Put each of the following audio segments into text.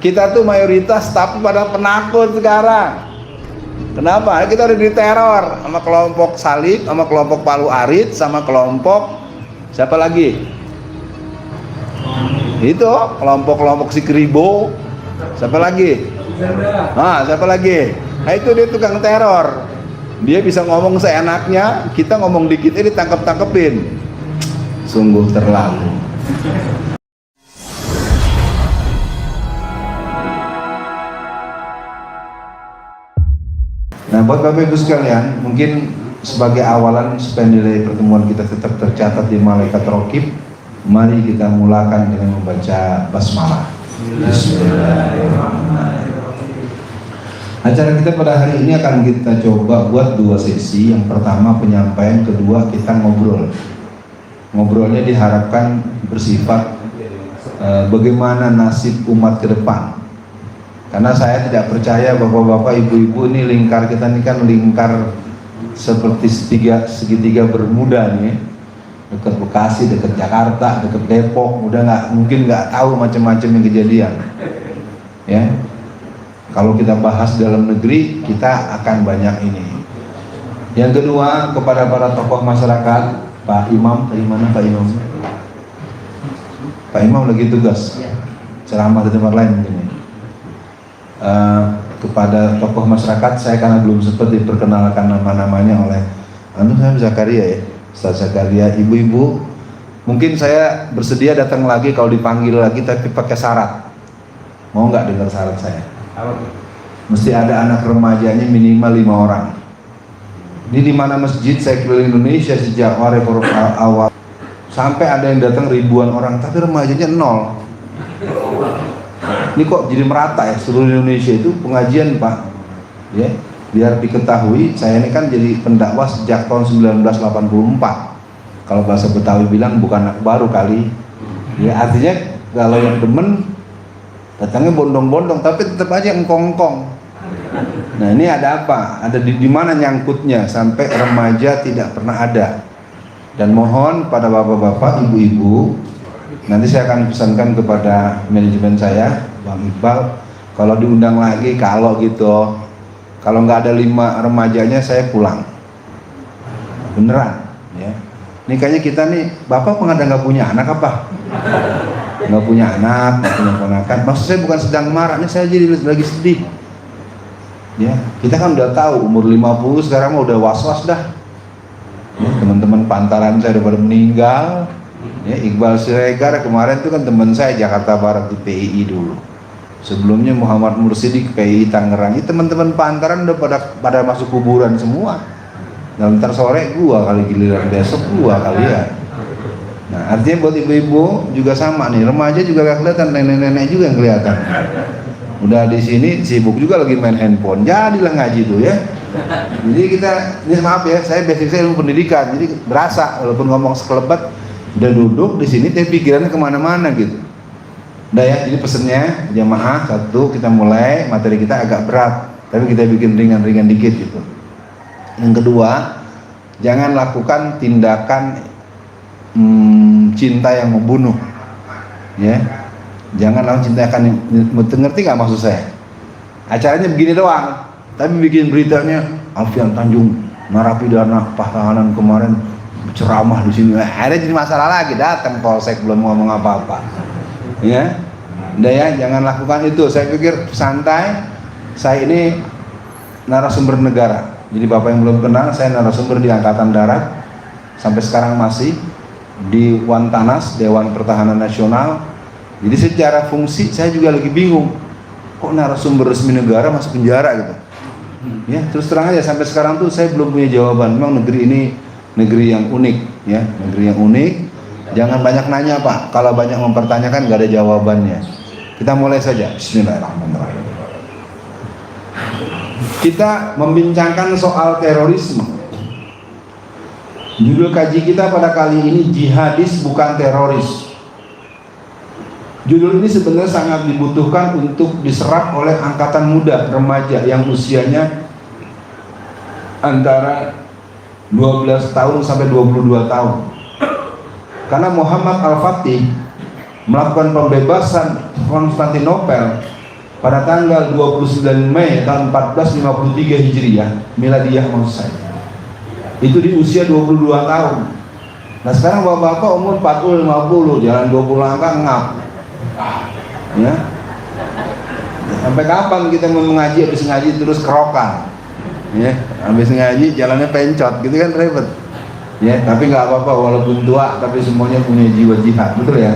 Kita tuh mayoritas tapi pada penakut sekarang. Kenapa? Kita udah diteror sama kelompok Salib, sama kelompok Palu Arit, sama kelompok siapa lagi? Itu kelompok-kelompok si Kribo. Siapa lagi? Siapa lagi? Nah itu dia tukang teror. Dia bisa ngomong seenaknya, kita ngomong dikit ini tangkep-tangkepin. Sungguh terlalu. Nah, buat Bapak Ibu sekalian, mungkin sebagai awalan supaya nilai pertemuan kita tetap tercatat di Malaikat Raqib, mari kita mulakan dengan membaca basmalah. Bismillahirrahmanirrahim. Acara kita pada hari ini akan kita coba buat dua sesi. Yang pertama penyampaian, kedua kita ngobrol. Ngobrolnya diharapkan bersifat bagaimana nasib umat ke depan. Karena saya tidak percaya bapak-bapak, ibu-ibu ini lingkar kita ini kan lingkar seperti segitiga bermuda nih, dekat Bekasi, dekat Jakarta, dekat Depok, udah mungkin nggak tahu macam-macam yang kejadian. Ya, kalau kita bahas dalam negeri kita akan banyak ini. Yang kedua kepada para tokoh masyarakat, Pak Imam, dari mana Pak Imam? Pak Imam lagi tugas, ceramah di tempat lain mungkin. Kepada tokoh masyarakat, saya karena belum sempat diperkenalkan nama-namanya oleh saya Zakaria ya, Ustaz Zakaria. Ibu-ibu, mungkin saya bersedia datang lagi kalau dipanggil lagi, tapi pakai syarat. Mau nggak dengar syarat saya? Mesti ada anak remajanya minimal 5 orang. Ini di mana masjid saya keliling Indonesia sejak awal sampai ada yang datang ribuan orang, tapi remajanya 0. Ini kok jadi merata ya seluruh Indonesia itu pengajian Pak ya, biar diketahui saya ini kan jadi pendakwah sejak tahun 1984. Kalau bahasa Betawi bilang bukan anak baru kali ya, artinya kalau yang demen datangnya bondong-bondong tapi tetap aja engkong-engkong. Nah ini ada apa? Ada di mana nyangkutnya sampai remaja tidak pernah ada. Dan mohon pada bapak-bapak, ibu-ibu, nanti saya akan pesankan kepada manajemen saya, Bang Iqbal, kalau diundang lagi, kalau gitu, kalau nggak ada 5 remajanya saya pulang, beneran ya. Ini kayaknya kita nih, bapak pengada nggak punya anak apa? Nggak punya anak, nggak punya ponakan. Maksud saya bukan sedang marah, ini saya jadi lagi sedih ya. Kita kan udah tahu umur 50 sekarang udah was-was dah ya, teman-teman pantaran saya udah pada meninggal ya. Iqbal Siregar kemarin itu kan teman saya Jakarta Barat di PII dulu. Sebelumnya Muhammad Mursidi ke PII Tangerang. Ini teman-teman pantaran udah pada masuk kuburan semua. Dan ntar sore gua kali, giliran besok gua kali ya. Nah artinya buat ibu-ibu juga sama nih, remaja juga gak kelihatan, nenek-nenek juga yang kelihatan. Udah di sini sibuk juga lagi main handphone. Jadilah ngaji tuh ya. Jadi kita, ini maaf ya, saya basic saya ilmu pendidikan, jadi berasa walaupun ngomong sekelebat, udah duduk di sini tapi pikirannya kemana-mana gitu. Udah ya, jadi pesennya jamaah satu, kita mulai materi kita agak berat, tapi kita bikin ringan-ringan dikit gitu. Yang kedua, jangan lakukan tindakan cinta yang membunuh, ya. Jangan lakukan cinta yang ngerti nggak maksud saya? Acaranya begini doang, tapi bikin beritanya Alfian Tanjung narapidana tahanan kemarin ceramah di sini, ada jadi masalah lagi, datang polsek belum ngomong apa-apa. Ya, udah ya, jangan lakukan itu. Saya pikir santai. Saya ini narasumber negara. Jadi bapak yang belum kenal, saya narasumber di Angkatan Darat. Sampai sekarang masih di Wantanas, Dewan Pertahanan Nasional. Jadi secara fungsi saya juga lagi bingung. Kok narasumber resmi negara masuk penjara gitu? Ya, terus terang aja sampai sekarang tuh saya belum punya jawaban. Memang negeri ini negeri yang unik, ya, negeri yang unik. Jangan banyak nanya Pak, kalau banyak mempertanyakan nggak ada jawabannya. Kita mulai saja. Bismillahirrahmanirrahim. Kita membincangkan soal terorisme. Judul kaji kita pada kali ini jihadis bukan teroris. Judul ini sebenarnya sangat dibutuhkan untuk diserap oleh angkatan muda, remaja yang usianya antara 12 tahun sampai 22 tahun. Karena Muhammad Al-Fatih melakukan pembebasan Konstantinopel pada tanggal 29 Mei tahun 1453 Hijriah Miladiyah maksud saya. Itu di usia 22 tahun. Nah sekarang bapak-bapak umur 40-50, jalan 20 langkah ngap. Ya. Sampai kapan kita mau mengaji, habis ngaji terus kerokan? Ya, habis ngaji jalannya pencot, gitu kan repot. Ya, tapi nggak apa-apa walaupun tua, tapi semuanya punya jiwa jihad, betul ya?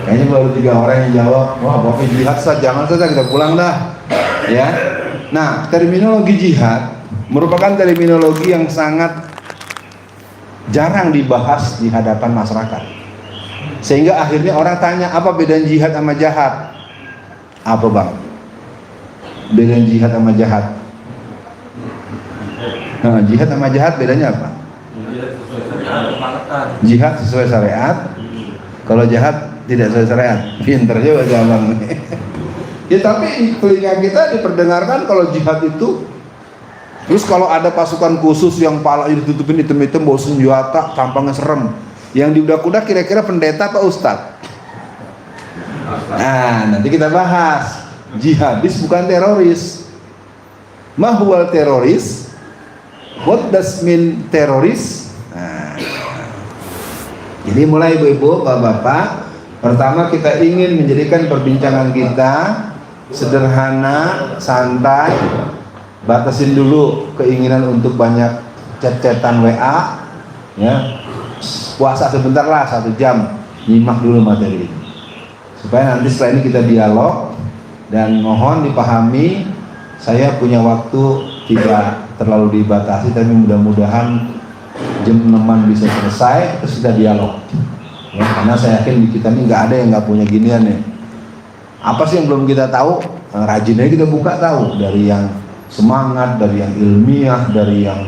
Kayaknya baru 3 orang yang jawab, wah bapak jihad sah, jangan saja kita pulang dah. Ya. Nah, terminologi jihad merupakan terminologi yang sangat jarang dibahas di hadapan masyarakat. Sehingga akhirnya orang tanya, apa beda jihad sama jahat? Apa bang? Beda jihad sama jahat? Nah, jihad sama jahat bedanya apa? Jihad sesuai syariat. Kalau jahat tidak sesuai syariat. Pinter juga jalan. Ya tapi di telinga kita diperdengarkan kalau jihad itu. Terus kalau ada pasukan khusus yang palanya ditutupin hitam-hitam bawa senjata, tampangnya serem. Yang di udah kira-kira pendeta atau ustadz? Nah, nanti kita bahas. Jihadis bukan teroris. Mahwal teroris? What does mean teroris? Nah, jadi mulai ibu-ibu, bapak-bapak, pertama kita ingin menjadikan perbincangan kita sederhana, santai. Batasin dulu keinginan untuk banyak chat-chatan WA, ya. Puasa sebentar lah, 1 jam, nyimak dulu materi ini supaya nanti setelah ini kita dialog. Dan mohon dipahami, saya punya waktu tidak terlalu dibatasi, tapi mudah-mudahan jam 6 bisa selesai terus kita dialog ya, karena saya yakin di kita ini nggak ada yang nggak punya ginian nih. Apa sih yang belum kita tahu? Rajin aja kita buka tahu, dari yang semangat, dari yang ilmiah, dari yang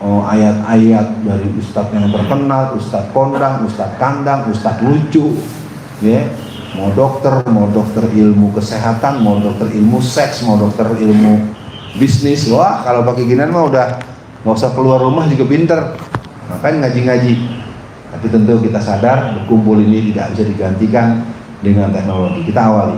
ayat-ayat dari ustadz yang terkenal, ustadz kondang, ustadz kandang, ustadz lucu, ya, mau dokter ilmu kesehatan, mau dokter ilmu seks, mau dokter ilmu bisnis. Wah, kalau pakai ginian mah udah nggak usah keluar rumah juga pinter. Makanya ngaji-ngaji. Tapi tentu kita sadar berkumpul ini tidak bisa digantikan dengan teknologi. Kita awali.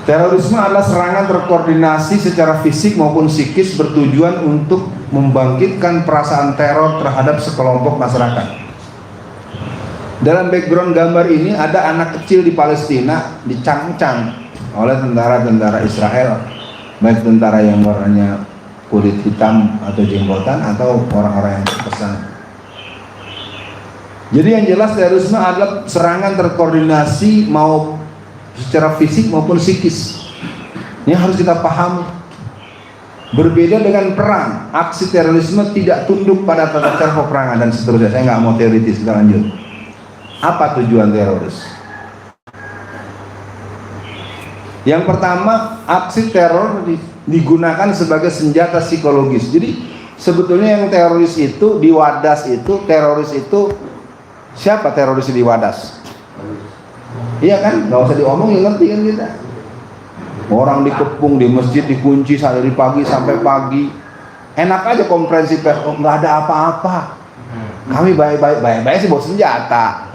Terorisme adalah serangan terkoordinasi secara fisik maupun psikis bertujuan untuk membangkitkan perasaan teror terhadap sekelompok masyarakat. Dalam background gambar ini ada anak kecil di Palestina dicang-cang oleh tentara-tentara Israel, baik tentara yang warnanya kulit hitam atau jenggotan atau orang-orang yang berpesan. Jadi yang jelas terorisme adalah serangan terkoordinasi mau secara fisik maupun psikis. Ini harus kita pahami. Berbeda dengan perang, aksi terorisme tidak tunduk pada tata cara peperangan dan seterusnya. Saya nggak mau teoritis, kita lanjut. Apa tujuan teroris? Yang pertama, aksi teror digunakan sebagai senjata psikologis. Jadi sebetulnya yang teroris itu di Wadas itu, teroris itu siapa teroris di Wadas? Iya kan, nggak usah diomongin, ngerti kan kita. Orang dikepung di masjid, dikunci dari pagi sampai pagi. Enak aja konferensi pers, nggak ada apa-apa. Kami baik-baik sih bawa senjata.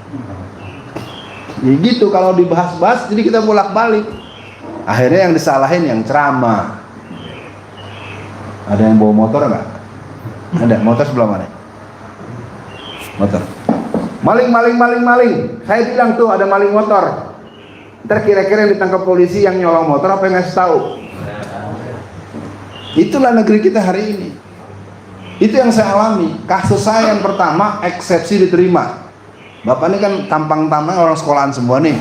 Ya gitu, kalau dibahas-bahas, jadi kita bolak-balik. Akhirnya yang disalahin yang ceramah. Ada yang bawa motor nggak? Ada, motor sebelah mana? Motor. Maling. Saya bilang tuh ada maling motor. Ntar kira-kira yang ditangkap polisi yang nyolong motor apa yang ngasih tahu? Itulah negeri kita hari ini. Itu yang saya alami. Kasus saya yang pertama eksepsi diterima. Bapak ini kan tampang-tampang orang sekolahan semua nih.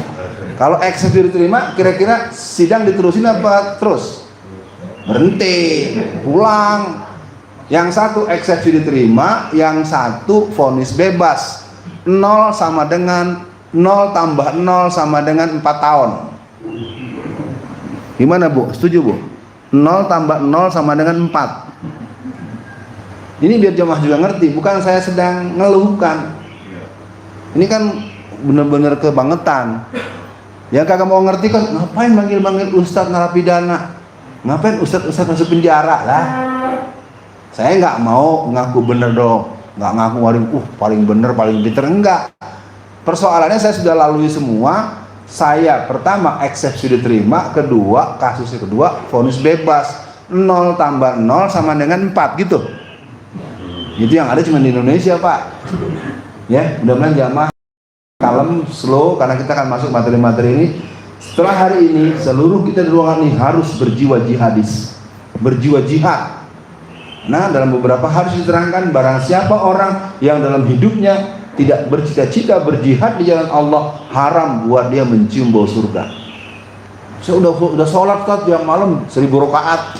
Kalau eksepsi diterima, kira-kira sidang diterusin apa terus? Berhenti, pulang. Yang satu eksepsi diterima, yang satu vonis bebas. 0 sama dengan 0 tambah 0 sama dengan 4 tahun. Gimana Bu? Setuju Bu? 0 tambah 0 sama dengan 4. Ini biar jemaah juga ngerti, bukan saya sedang ngeluhkan. Ini kan benar-benar kebangetan. Yang kagak mau ngerti kan, ngapain manggil-manggil ustadz narapidana? Ngapain ustadz masuk penjara lah? Saya nggak mau ngaku bener dong, nggak ngaku paling bener, paling pinter, enggak. Persoalannya saya sudah lalui semua. Saya pertama eksepsi diterima, kedua kasusnya kedua vonis bebas. 0 tambah 0 sama dengan 4 gitu. Itu yang ada cuma di Indonesia, Pak. Ya, mudah-mudahan jamaah kalem, slow, karena kita akan masuk materi-materi ini. Setelah hari ini, seluruh kita di ruangan ini harus berjiwa jihadis, berjiwa jihad. Nah, dalam beberapa hadis diterangkan, barang siapa orang yang dalam hidupnya tidak bercita-cita berjihad di jalan Allah, haram buat dia mencium bau surga. Saya udah sholat kan tiap malam 1000 rakaat.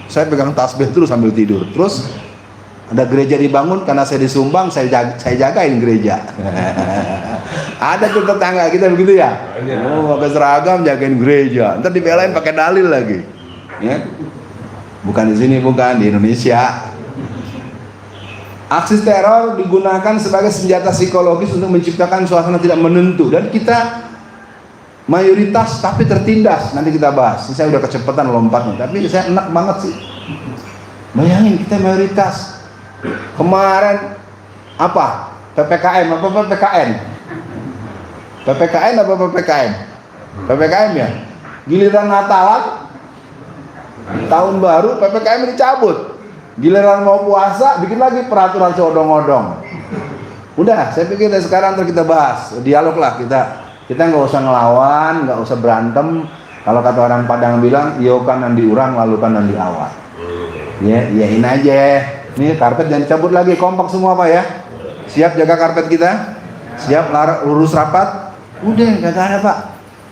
Saya pegang tasbih terus sambil tidur. Terus ada gereja dibangun, karena saya disumbang, saya jagain gereja. Ada tuh tetangga kita begitu ya. Oh, pakai seragam jagain gereja. Ntar dibelain pakai dalil lagi. Ya. Bukan di sini, bukan di Indonesia. Aksi teror digunakan sebagai senjata psikologis untuk menciptakan suasana tidak menentu, dan kita mayoritas tapi tertindas. Nanti kita bahas. Ini saya udah kecepatan lompatnya, tapi saya enak banget sih. Bayangin kita mayoritas. Kemarin apa? PPKM apa PPKN? PPKN apa PPKM? PPKM ya. Giliran Natalan, tahun baru, PPKM dicabut. Giliran mau puasa, bikin lagi peraturan seodong-odong. Udah, saya pikir dari sekarang terus kita bahas, dialog lah kita nggak usah ngelawan, nggak usah berantem. Kalau kata orang Padang bilang, yo kanan diurang, lalu kanan diawat. Ya, iyain aja. Nih karpet jangan dicabut lagi, kompak semua Pak ya. Siap jaga karpet kita? Siap lurus rapat? Udah, nggak ada Pak.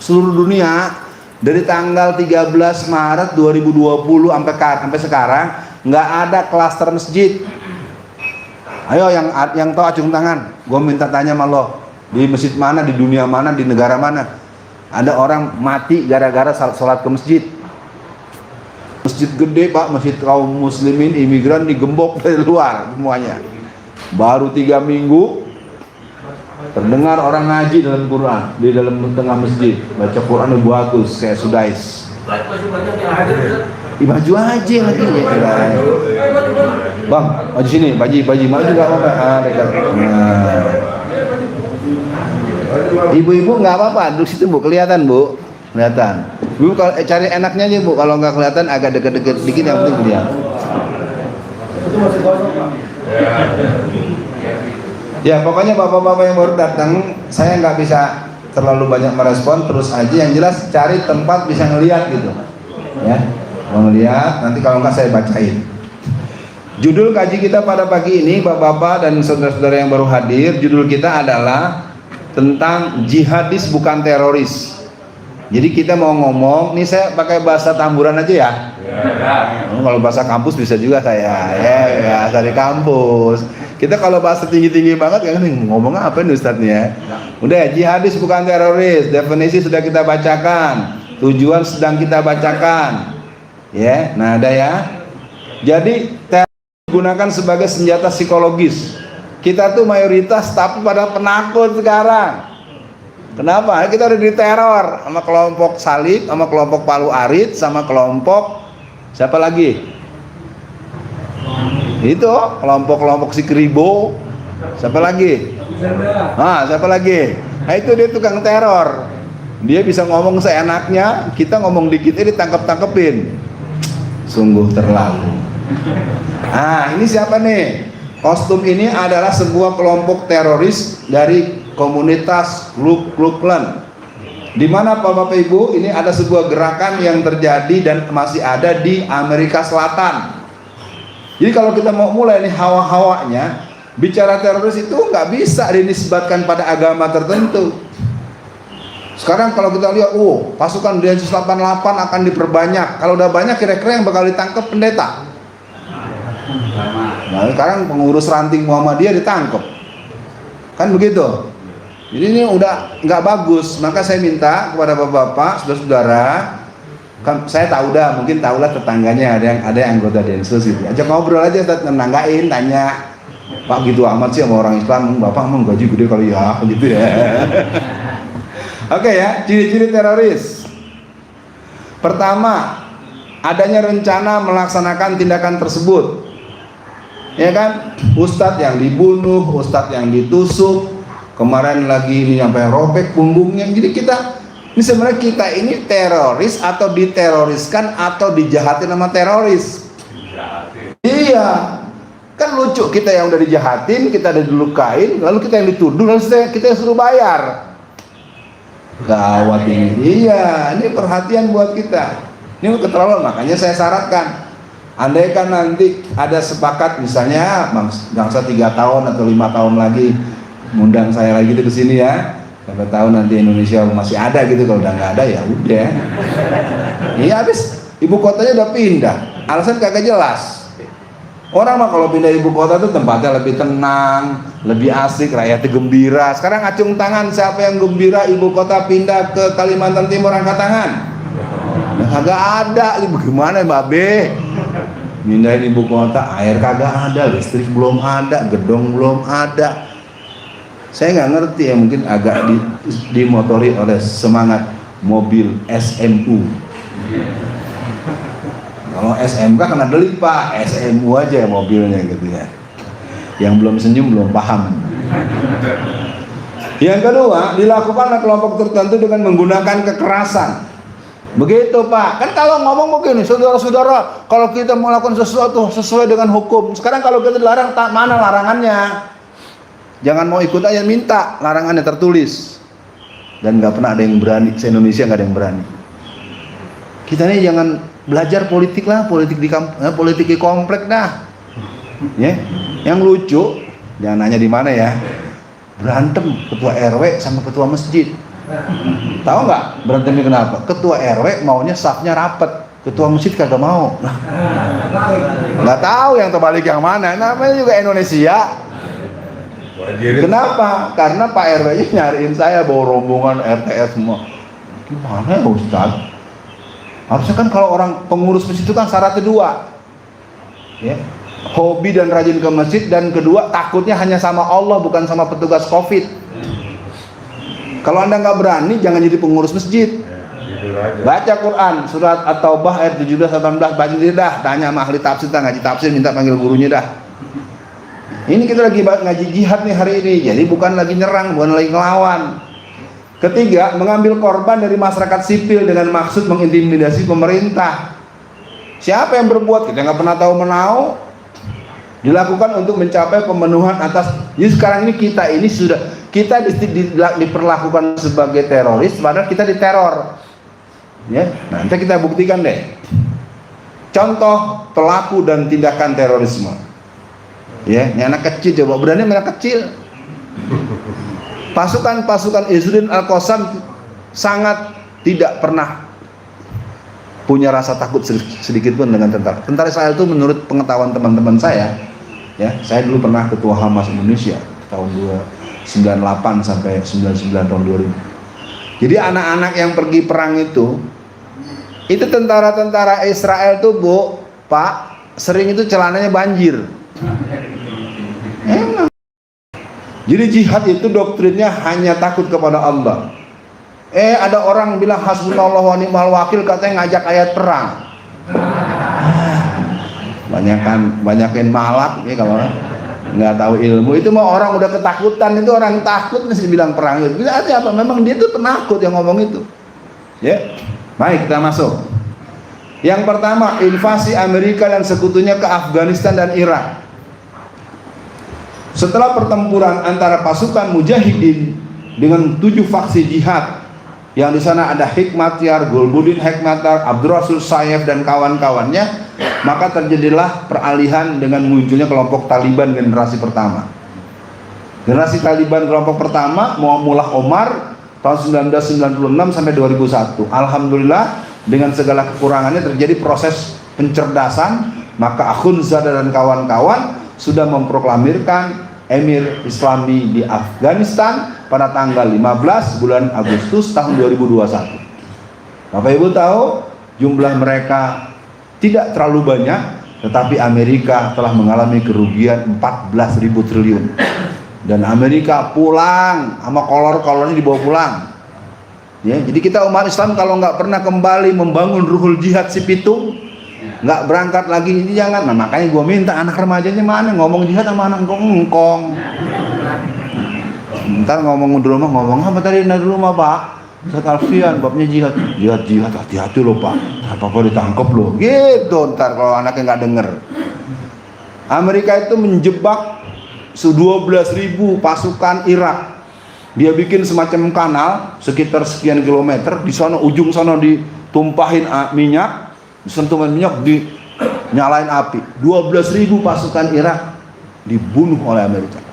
Seluruh dunia dari tanggal 13 Maret 2020 sampai sekarang nggak ada klaster masjid. Ayo yang tahu acung tangan. Gue minta tanya sama lo, di masjid mana, di dunia mana, di negara mana ada orang mati gara-gara sholat ke masjid? Masjid gede Pak, masjid kaum muslimin imigran digembok dari luar semuanya. Baru 3 minggu terdengar orang ngaji dalam Quran di dalam tengah masjid, baca Quran bagus kayak Sudais. Baju aja lagi ya. Bang, maju sini, baji maju nggak apa-apa. Dekat. Nah. Ibu-ibu nggak apa-apa, duduk situ Bu, kelihatan Bu, kelihatan. Bu kalau cari enaknya aja Bu, kalau nggak kelihatan agak deket-deket dikit yang penting kelihatan. Ya pokoknya bapak-bapak yang baru datang, saya nggak bisa terlalu banyak merespon, terus aja yang jelas cari tempat bisa ngelihat gitu, ya, mau ngelihat. Nanti kalau nggak saya bacain. Judul kaji kita pada pagi ini, bapak-bapak dan saudara-saudara yang baru hadir, judul kita adalah tentang jihadis bukan teroris. Jadi kita mau ngomong, nih saya pakai bahasa tamburan aja ya. Kalau bahasa kampus bisa juga saya, ya dari kampus. Kita kalau bahasa tinggi-tinggi banget kan ngomong apa nih Ustadznya? Udah, jihadis bukan teroris. Definisi sudah kita bacakan, tujuan sedang kita bacakan. Ya, nah ada ya. Jadi teroris digunakan sebagai senjata psikologis. Kita tuh mayoritas tapi pada penakut sekarang. Kenapa? Kita udah diteror sama kelompok Salib, sama kelompok Palu Arit, sama kelompok siapa lagi? Itu kelompok-kelompok si Kribo. Siapa lagi? Siapa lagi? Nah itu dia tukang teror. Dia bisa ngomong seenaknya, kita ngomong dikit ini ditangkep-tangkepin. Sungguh terlalu. Ini siapa nih? Kostum ini adalah sebuah kelompok teroris dari komunitas Klub Klan. Di mana Bapak Ibu, ini ada sebuah gerakan yang terjadi dan masih ada di Amerika Selatan. Jadi kalau kita mau mulai nih hawa-hawanya, bicara teroris itu nggak bisa dinisbatkan pada agama tertentu. Sekarang kalau kita lihat, pasukan Densus 88 akan diperbanyak. Kalau udah banyak, kira-kira yang bakal ditangkap pendeta. Nah sekarang pengurus ranting Muhammadiyah ditangkap. Kan begitu. Jadi ini udah nggak bagus. Maka saya minta kepada bapak-bapak, saudara-saudara, kan saya tahu dah, mungkin tahulah tetangganya ada yang anggota Densus gitu. Ajak ngobrol aja, nenanggain, tanya, Pak gitu amat sih sama orang Islam, Bapak emang gaji gede kali ya, gitu ya. Oke ya, ciri-ciri teroris. Pertama, adanya rencana melaksanakan tindakan tersebut. Ya kan, ustadz yang dibunuh, ustadz yang ditusuk, kemarin lagi ini sampai robek punggungnya. Jadi ini sebenarnya kita ini teroris atau diteroriskan atau dijahatin sama teroris. Iya, kan lucu, kita yang udah dijahatin, kita udah dilukain, lalu kita yang dituduh, lalu kita suruh bayar. Gawat ini. Iya, ini perhatian buat kita. Ini keterlaluan, makanya saya syaratkan, andaikan nanti ada sepakat misalnya bangsa 3 tahun atau 5 tahun lagi ngundang saya lagi ke sini ya, sampai tahu nanti Indonesia masih ada gitu. Kalau udah nggak ada ya udah. Iya, habis ibu kotanya udah pindah, alasan kagak jelas. Orang mah kalau pindah ibu kota tuh tempatnya lebih tenang, lebih asik, rakyatnya gembira. Sekarang acung tangan, siapa yang gembira ibu kota pindah ke Kalimantan Timur, angkat tangan. Kagak ada, bagaimana Mbak B? Mindahin ibu kota, air kagak ada, listrik belum ada, gedung belum ada. Saya nggak ngerti ya, mungkin agak dimotori oleh semangat mobil SMU. Kalau SMK kena delik Pak, SMU aja mobilnya gitu ya. Yang belum senyum belum paham. Yang kedua, dilakukan oleh kelompok tertentu dengan menggunakan kekerasan. Begitu Pak, kan kalau ngomong begini, saudara-saudara, kalau kita melakukan sesuatu sesuai dengan hukum. Sekarang kalau kita dilarang, mana larangannya? Jangan mau ikut aja, minta larangannya tertulis. Dan nggak pernah ada yang berani, se-Indonesia nggak ada yang berani. Kita ini jangan belajar politik lah, politik di komplek dah. Ya, yang lucu, jangan nanya di mana ya. Berantem ketua RW sama ketua masjid. Tahu nggak berantemnya kenapa? Ketua RW maunya safnya rapet, ketua masjid kagak mau. Nggak tahu yang terbalik yang mana. Namanya juga Indonesia. Kenapa? Karena Pak RW-nya nyariin saya bawa rombongan RTS semua. Gimana ya Ustaz? Harusnya kan kalau orang pengurus masjid itu kan syaratnya 2, ya, hobi dan rajin ke masjid, dan kedua takutnya hanya sama Allah bukan sama petugas COVID. Kalau Anda nggak berani, jangan jadi pengurus masjid. Baca Quran, surat At-Taubah ayat 17-18, baca dah, tanya sama ahli tafsir, ngaji tafsir, minta panggil gurunya dah. Ini kita lagi ngaji jihad nih hari ini, jadi bukan lagi nyerang, bukan lagi ngelawan. Ketiga, mengambil korban dari masyarakat sipil dengan maksud mengintimidasi pemerintah. Siapa yang berbuat? Kita nggak pernah tahu menau. Dilakukan untuk mencapai pemenuhan atas. Jadi sekarang ini kita diperlakukan sebagai teroris, padahal kita diteror. Ya, nanti kita buktikan deh. Contoh pelaku dan tindakan terorisme. Ya, ini anak kecil, coba berani anak kecil. Pasukan Izzuddin Al-Qassam sangat tidak pernah punya rasa takut sedikit pun dengan tentara. Tentara Israel itu menurut pengetahuan teman-teman saya, ya, saya dulu pernah ketua Hamas Indonesia tahun 98 sampai 99 tahun 2000. Jadi anak-anak yang pergi perang itu tentara-tentara Israel tuh Bu, Pak, sering itu celananya banjir. Emang. Jadi jihad itu doktrinnya hanya takut kepada Allah. Ada orang bilang hasbunallah wa ni'mal wakil, katanya ngajak ayat perang. Banyakin malak ya, kalau nggak tahu ilmu itu mah orang udah ketakutan, itu orang takut mesti bilang perang itu. Artinya apa? Memang dia itu penakut yang ngomong itu. Ya. Baik, kita masuk. Yang pertama, invasi Amerika dan sekutunya ke Afghanistan dan Irak. Setelah pertempuran antara pasukan mujahidin dengan 7 faksi jihad, yang di sana ada Hikmatyar, Gulbuddin Hekmatyar, Abdurrasul Sayyaf dan kawan-kawannya, maka terjadilah peralihan dengan munculnya kelompok Taliban generasi pertama. Generasi Taliban kelompok pertama Mullah Omar tahun 1996 sampai 2001. Alhamdulillah dengan segala kekurangannya terjadi proses pencerdasan, maka Akhundzada dan kawan-kawan sudah memproklamirkan Emir Islami di Afghanistan pada tanggal 15 bulan Agustus tahun 2021. Bapak Ibu tahu jumlah mereka tidak terlalu banyak, tetapi Amerika telah mengalami kerugian 14.000 triliun. Dan Amerika pulang sama kolor-kolornya dibawa pulang. Ya, jadi kita umat Islam kalau nggak pernah kembali membangun ruhul jihad si pitung, nggak berangkat lagi, ini jangan. Nah makanya gue minta anak remajanya mana ngomong jihad sama anak engkong. Ntar ngomong di rumah, ngomong apa tadi di rumah Pak? Ustaz Alfian, babnya jihad, hati-hati loh Pak, apa-apa ditangkap loh, gitu. Ntar kalau anaknya nggak denger. Amerika itu menjebak 12.000 pasukan Irak. Dia bikin semacam kanal sekitar sekian kilometer, di sana ujung sana ditumpahin minyak, disentuhan minyak, dinyalain api. 12.000 pasukan Irak dibunuh oleh Amerika.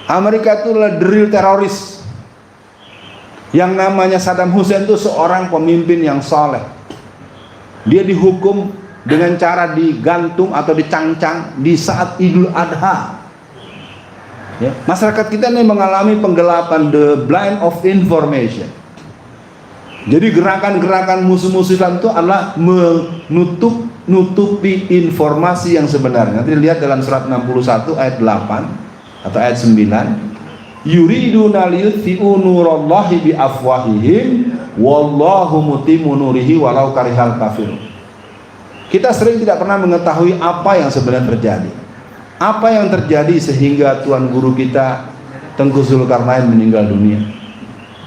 Amerika itu adalah drill teroris. Yang namanya Saddam Hussein itu seorang pemimpin yang saleh. Dia dihukum dengan cara digantung atau dicangcang di saat Idul Adha. Ya, masyarakat kita ini mengalami penggelapan, the blind of information. Jadi gerakan-gerakan musuh-musuh Islam itu adalah menutupi informasi yang sebenarnya. Nanti lihat dalam surat 61 ayat 8 atau ayat 9. Yuriduna liyutfi'u nurallahi bi afwahihim wallahu mutimmu nurihi walau karihal kafirun. Kita sering tidak pernah mengetahui apa yang sebenarnya terjadi. Apa yang terjadi sehingga tuan guru kita Tengku Zulkarnain meninggal dunia?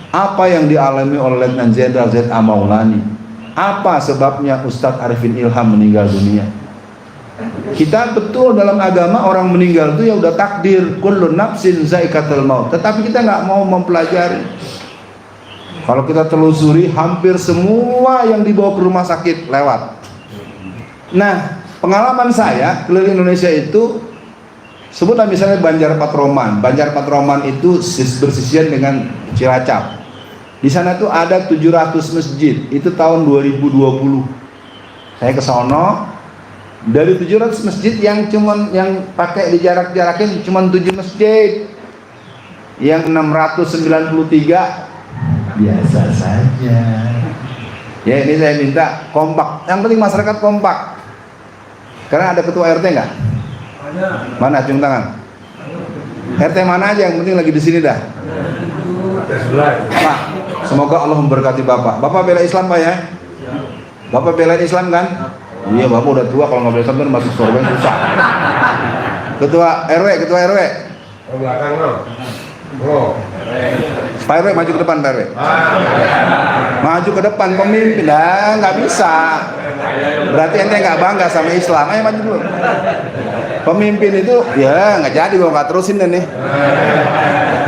Apa yang dialami oleh Letnan Jenderal Z.A. Maulani? Apa sebabnya Ustadz Arifin Ilham meninggal dunia? Kita betul dalam agama orang meninggal itu ya udah takdir, kullu nafsin zaikatul maut. Tetapi kita nggak mau mempelajari. Kalau kita telusuri, hampir semua yang dibawa ke rumah sakit lewat. Nah, pengalaman saya keliling Indonesia itu, sebutlah misalnya Banjar Patroman. Banjar Patroman itu bersisian dengan Cilacap. Di sana tuh ada 700 masjid. Itu tahun 2020. Saya ke sono. Dari 700 masjid yang pakai dijarak-jarakin cuman 7 masjid. Yang 693 biasa saja. Ya, ini saya minta kompak. Yang penting masyarakat kompak. Karena ada ketua RT nggak? Mana acung tangan? RT mana aja yang penting lagi di sini dah. Pak, semoga Allah memberkati Bapak. Bapak bela Islam Pak ya? Bapak bela Islam kan? Iya, Bapak udah tua, kalau nggak bela Islam kan masuk surga susah. Ketua RW. Oh, belakang lo. Oh. Pak RW maju ke depan, Pak RW. Maju ke depan pemimpin, dah nggak bisa. Berarti ente nggak bangga sama Islam. Ayo maju dulu. Pemimpin itu ya nggak jadi kalau nggak terusin deh nih.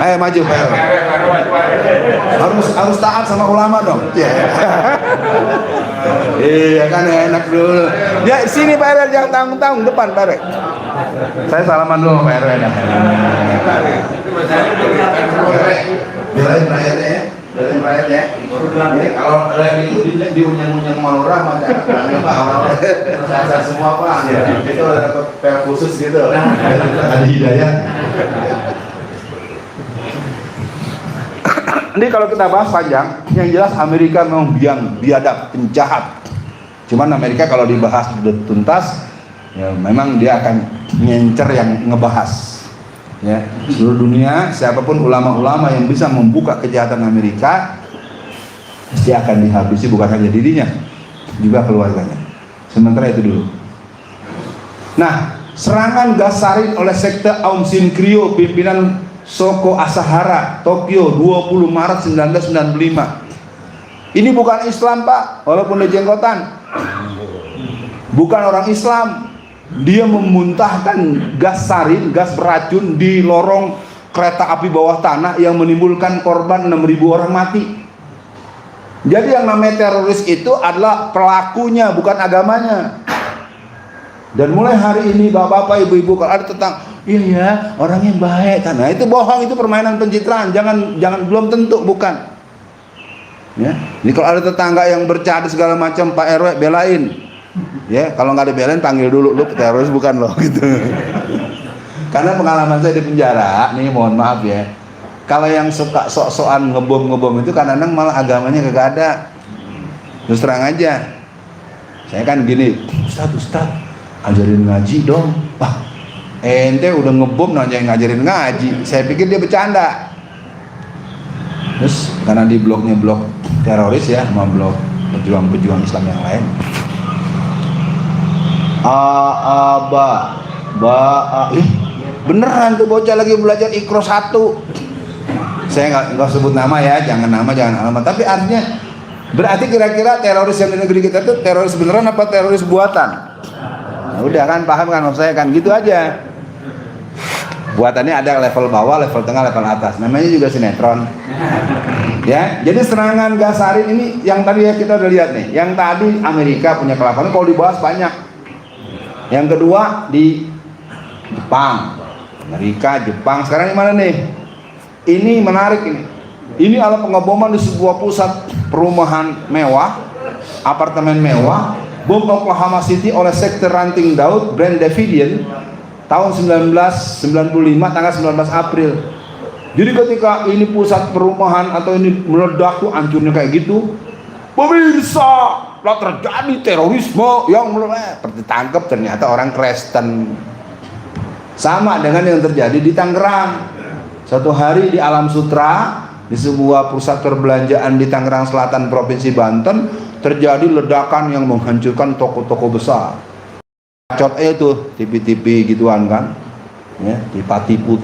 Ayo maju Pak RW. Harus taat sama ulama dong. Iya kan enak dulu. Ya sini Pak RW, jangan tanggung-tanggung, depan Pak RW. Saya salaman dulu sama Pak RW. Belain rakyatnya ya. Belain rakyatnya. Kalau rem itu diunyang-unyang malurah macam apa semua Pak. Itu ada dapat khusus gitu. Ada hidayah. Ini kalau kita bahas panjang, yang jelas Amerika memang biadab, penjahat. Cuman Amerika kalau dibahas tuntas, ya memang dia akan nyencer yang ngebahas. Ya, seluruh dunia, siapapun ulama-ulama yang bisa membuka kejahatan Amerika, pasti akan dihabisi, bukan hanya dirinya, juga keluarganya. Sementara itu dulu. Nah, serangan gas sarin oleh sekte Aum Shinrikyo pimpinan Shoko Asahara, Tokyo, 20 Maret 1995. Ini bukan Islam Pak, walaupun dia jenggotan. Bukan orang Islam. Dia memuntahkan gas sarin, gas beracun di lorong kereta api bawah tanah yang menimbulkan korban 6.000 orang mati. Jadi yang namanya teroris itu adalah pelakunya, bukan agamanya. Dan mulai hari ini bapak-bapak, ibu-ibu, kalau ada tentang iya ya orangnya baik, nah itu bohong, itu permainan pencitraan. Jangan belum tentu, bukan. Ya, ini kalau ada tetangga yang bercanda segala macam, Pak RW belain. Ya, kalau nggak dibelain panggil dulu, lu teroris bukan lo gitu. Karena pengalaman saya di penjara, nih mohon maaf ya. Kalau yang suka sok-sokan ngebom itu kadang-kadang malah agamanya kagak ada. Terus terang aja. Saya kan gini, Ustaz, ajarin ngaji dong. Wah, ente udah ngebom nanya ngajarin ngaji. Saya pikir dia bercanda. Terus karena di blognya blog teroris ya, sama blog pejuang-pejuang Islam yang lain. Beneran tuh bocah lagi belajar Iqra 1. Saya nggak sebut nama ya, jangan nama, jangan alamat. Tapi artinya berarti kira-kira teroris yang di negeri kita itu teroris beneran apa teroris buatan? Nah, udah kan paham kan maksud saya kan gitu aja. Buatannya ada level bawah, level tengah, level atas. Namanya juga sinetron. Ya, jadi serangan gas sarin ini yang tadi ya kita udah lihat nih. Yang tadi Amerika punya kelakuan, kalau dibahas banyak. Yang kedua di Jepang, Amerika, Jepang. Sekarang di mana nih? Ini menarik ini. Ini adalah pengeboman di sebuah pusat perumahan mewah, apartemen mewah, bom Oklahoma City oleh sekte ranting Daud Brand Davidian tahun 1995 tanggal 19 April. Jadi ketika ini pusat perumahan atau ini meledak tuh hancurnya kayak gitu, pemirsa, lah terjadi terorisme yang tertangkap ternyata orang Kristen. Sama dengan yang terjadi di Tangerang. Satu hari di Alam Sutra, di sebuah pusat perbelanjaan di Tangerang Selatan Provinsi Banten, terjadi ledakan yang menghancurkan toko-toko besar. Bacot itu TV-TV gituan kan, ya, tipu,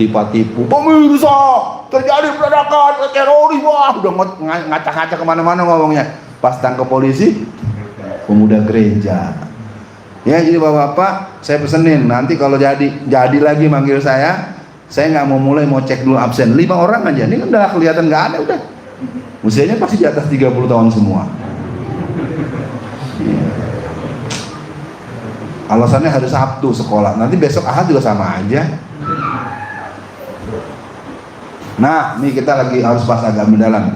pemirsa terjadi ledakan teroris, wah udah ngaca-ngaca kemana-mana ngomongnya. Pas tangkap polisi, pemuda gereja. Ya, jadi bapak-bapak saya pesenin nanti kalau jadi lagi manggil saya nggak mau mulai, mau cek dulu absen 5 orang aja. Ini udah kelihatan nggak ada, udah usianya pasti di atas 30 tahun semua. Alasannya hari Sabtu sekolah, nanti besok Ahad juga sama aja. Nah, ini kita lagi harus bahas agak mendalam.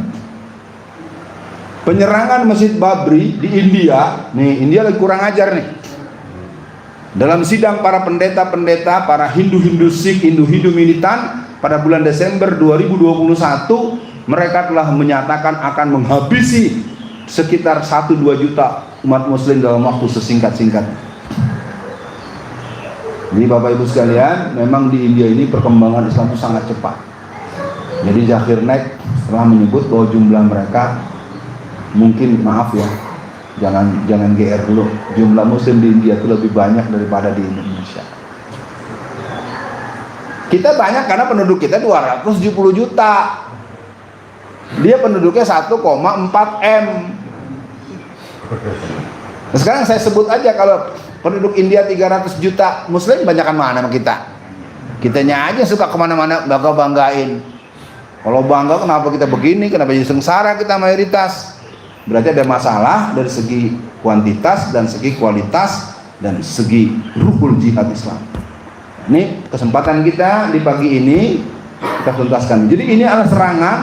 Penyerangan Masjid Babri di India, nih India lagi kurang ajar nih. Dalam sidang para pendeta-pendeta, para Hindu-Hindu Sikh, Hindu-Hindu militan pada bulan Desember 2021, mereka telah menyatakan akan menghabisi sekitar 1-2 juta umat muslim dalam waktu sesingkat-singkat. Jadi Bapak Ibu sekalian, memang di India ini perkembangan Islam itu sangat cepat. Jadi Zakir Naik telah menyebut bahwa jumlah mereka mungkin, maaf ya, jangan GR dulu, jumlah muslim di India itu lebih banyak daripada di Indonesia. Kita banyak karena penduduk kita 270 juta. Dia penduduknya 1,4 M. Nah, sekarang saya sebut aja kalau penduduk India 300 juta muslim, banyakan mana sama kita? Kitanya aja suka kemana-mana banggain. Kalau bangga kenapa kita begini, kenapa jadi sengsara kita mayoritas? Berarti ada masalah dari segi kuantitas dan segi kualitas dan segi ruhul jihad Islam. Ini kesempatan kita di pagi ini kita tuntaskan. Jadi ini adalah serangan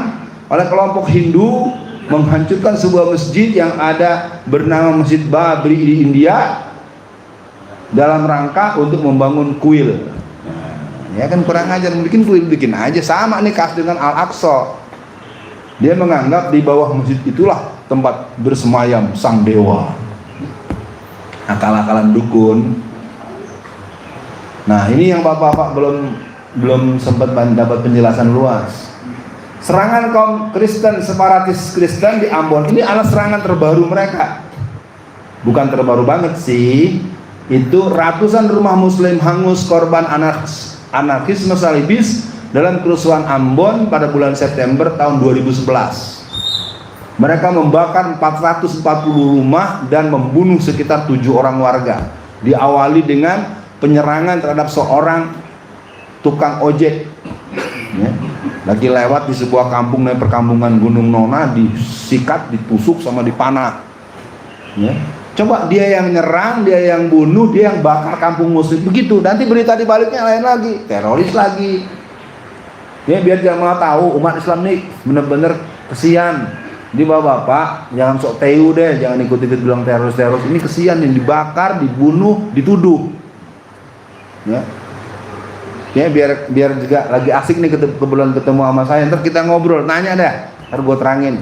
oleh kelompok Hindu menghancurkan sebuah masjid yang ada bernama Masjid Babri di India dalam rangka untuk membangun kuil. Ya kan kurang ajar, bikin kuil, bikin aja. Sama nih kasus dengan Al-Aqsa. Dia menganggap di bawah masjid itulah tempat bersemayam sang dewa. Akal-akalan dukun. Nah, ini yang bapak-bapak belum sempat dapat penjelasan luas. Serangan kaum Kristen, separatis Kristen di Ambon ini adalah serangan terbaru mereka. Bukan terbaru banget sih. Itu ratusan rumah muslim hangus korban anarkisme salibis dalam kerusuhan Ambon pada bulan September tahun 2011. Mereka membakar 440 rumah dan membunuh sekitar 7 orang warga. Diawali dengan penyerangan terhadap seorang tukang ojek, ya, lagi lewat di sebuah kampung dari perkampungan Gunung Nona, disikat, ditusuk sama dipanah. Ya. Coba dia yang nyerang, dia yang bunuh, dia yang bakar kampung muslim, begitu. Nanti berita di baliknya lain lagi, teroris lagi. Ya, biar jamaah tahu umat Islam ini benar-benar kesian. Di bapak-bapak jangan sok teu deh, jangan ikut-ikut bilang teroris. Ini kesian yang dibakar, dibunuh, dituduh. Ya. Ya, biar juga lagi asik nih kebetulan ketemu sama saya, ntar kita ngobrol, tanya dah, ntar gue terangin.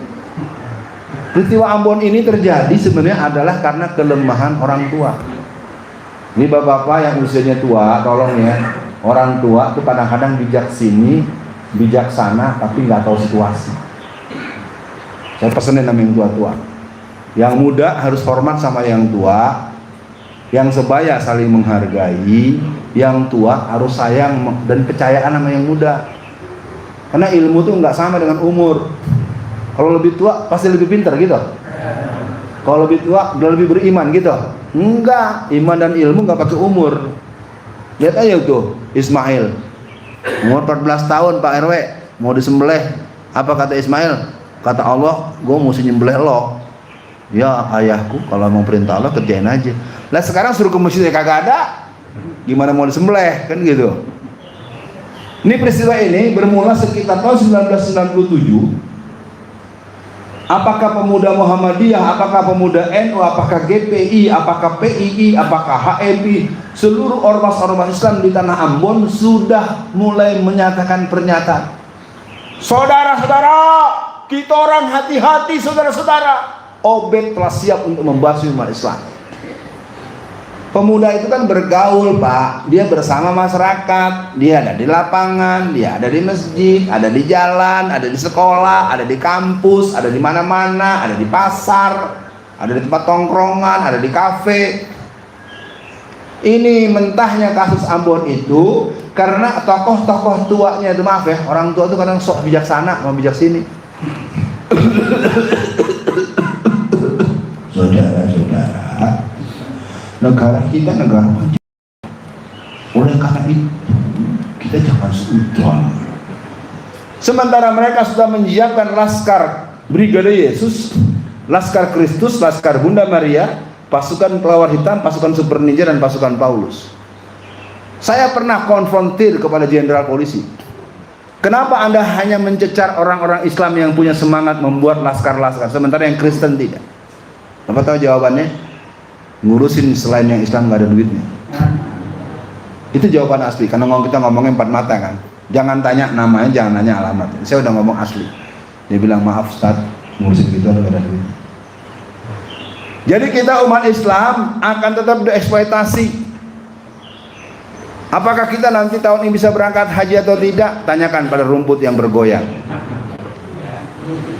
Peristiwa Ambon ini terjadi sebenarnya adalah karena kelemahan orang tua. Ini bapak-bapak yang usianya tua, tolong ya, orang tua itu kadang-kadang bijaksana tapi nggak tahu situasi. Saya pesenin sama yang tua-tua. Yang muda harus hormat sama yang tua, yang sebaya saling menghargai, yang tua harus sayang dan percayaan sama yang muda. Karena ilmu tuh nggak sama dengan umur. Kalau lebih tua pasti lebih pintar gitu. Kalau lebih tua udah lebih beriman gitu. Enggak, iman dan ilmu nggak pakai umur. Lihat aja tuh Ismail, umur 14 tahun Pak RW, mau disembelih. Apa kata Ismail? Kata Allah, gue mesti nyembelih lo. Ya ayahku, kalau mau perintah Allah kerjain aja. Lah sekarang suruh ke masjid ya kagak ada. Gimana mau disembelih kan gitu. Ini peristiwa ini bermula sekitar tahun 1997. Apakah pemuda Muhammadiyah, apakah pemuda NU, apakah GPI, apakah PII, apakah HMI, seluruh ormas-ormas Islam di tanah Ambon sudah mulai menyatakan pernyataan, saudara-saudara, kita orang hati-hati, saudara-saudara, Obed telah siap untuk membasmi umat Islam. Pemuda itu kan bergaul Pak, dia bersama masyarakat, dia ada di lapangan, dia ada di masjid, ada di jalan, ada di sekolah, ada di kampus, ada di mana-mana, ada di pasar, ada di tempat tongkrongan, ada di kafe. Ini mentahnya kasus Ambon itu karena tokoh-tokoh tuanya itu, maaf ya, orang tua itu kadang sok bijaksana, mau bijak sini. Saudara-saudara, negara kita negara maju. Oleh karena itu kita jangan sudon. Sementara mereka sudah menyiapkan laskar Brigade Yesus, Laskar Kristus, Laskar Bunda Maria, pasukan Kelawar Hitam, pasukan Super Ninja, dan pasukan Paulus. Saya pernah konfrontir kepada jenderal polisi. Kenapa Anda hanya mencecar orang-orang Islam yang punya semangat membuat laskar-laskar, sementara yang Kristen tidak? Apa tahu jawabannya? Ngurusin selain yang Islam nggak ada duitnya. Itu jawaban asli. Karena kita ngomongnya empat mata kan. Jangan tanya namanya, jangan nanya alamat. Saya udah ngomong asli. Dia bilang, maaf Ustaz, ngurusin gitu nggak ada duitnya. Jadi kita umat Islam akan tetap dieksploitasi. Apakah kita nanti tahun ini bisa berangkat haji atau tidak? Tanyakan pada rumput yang bergoyang.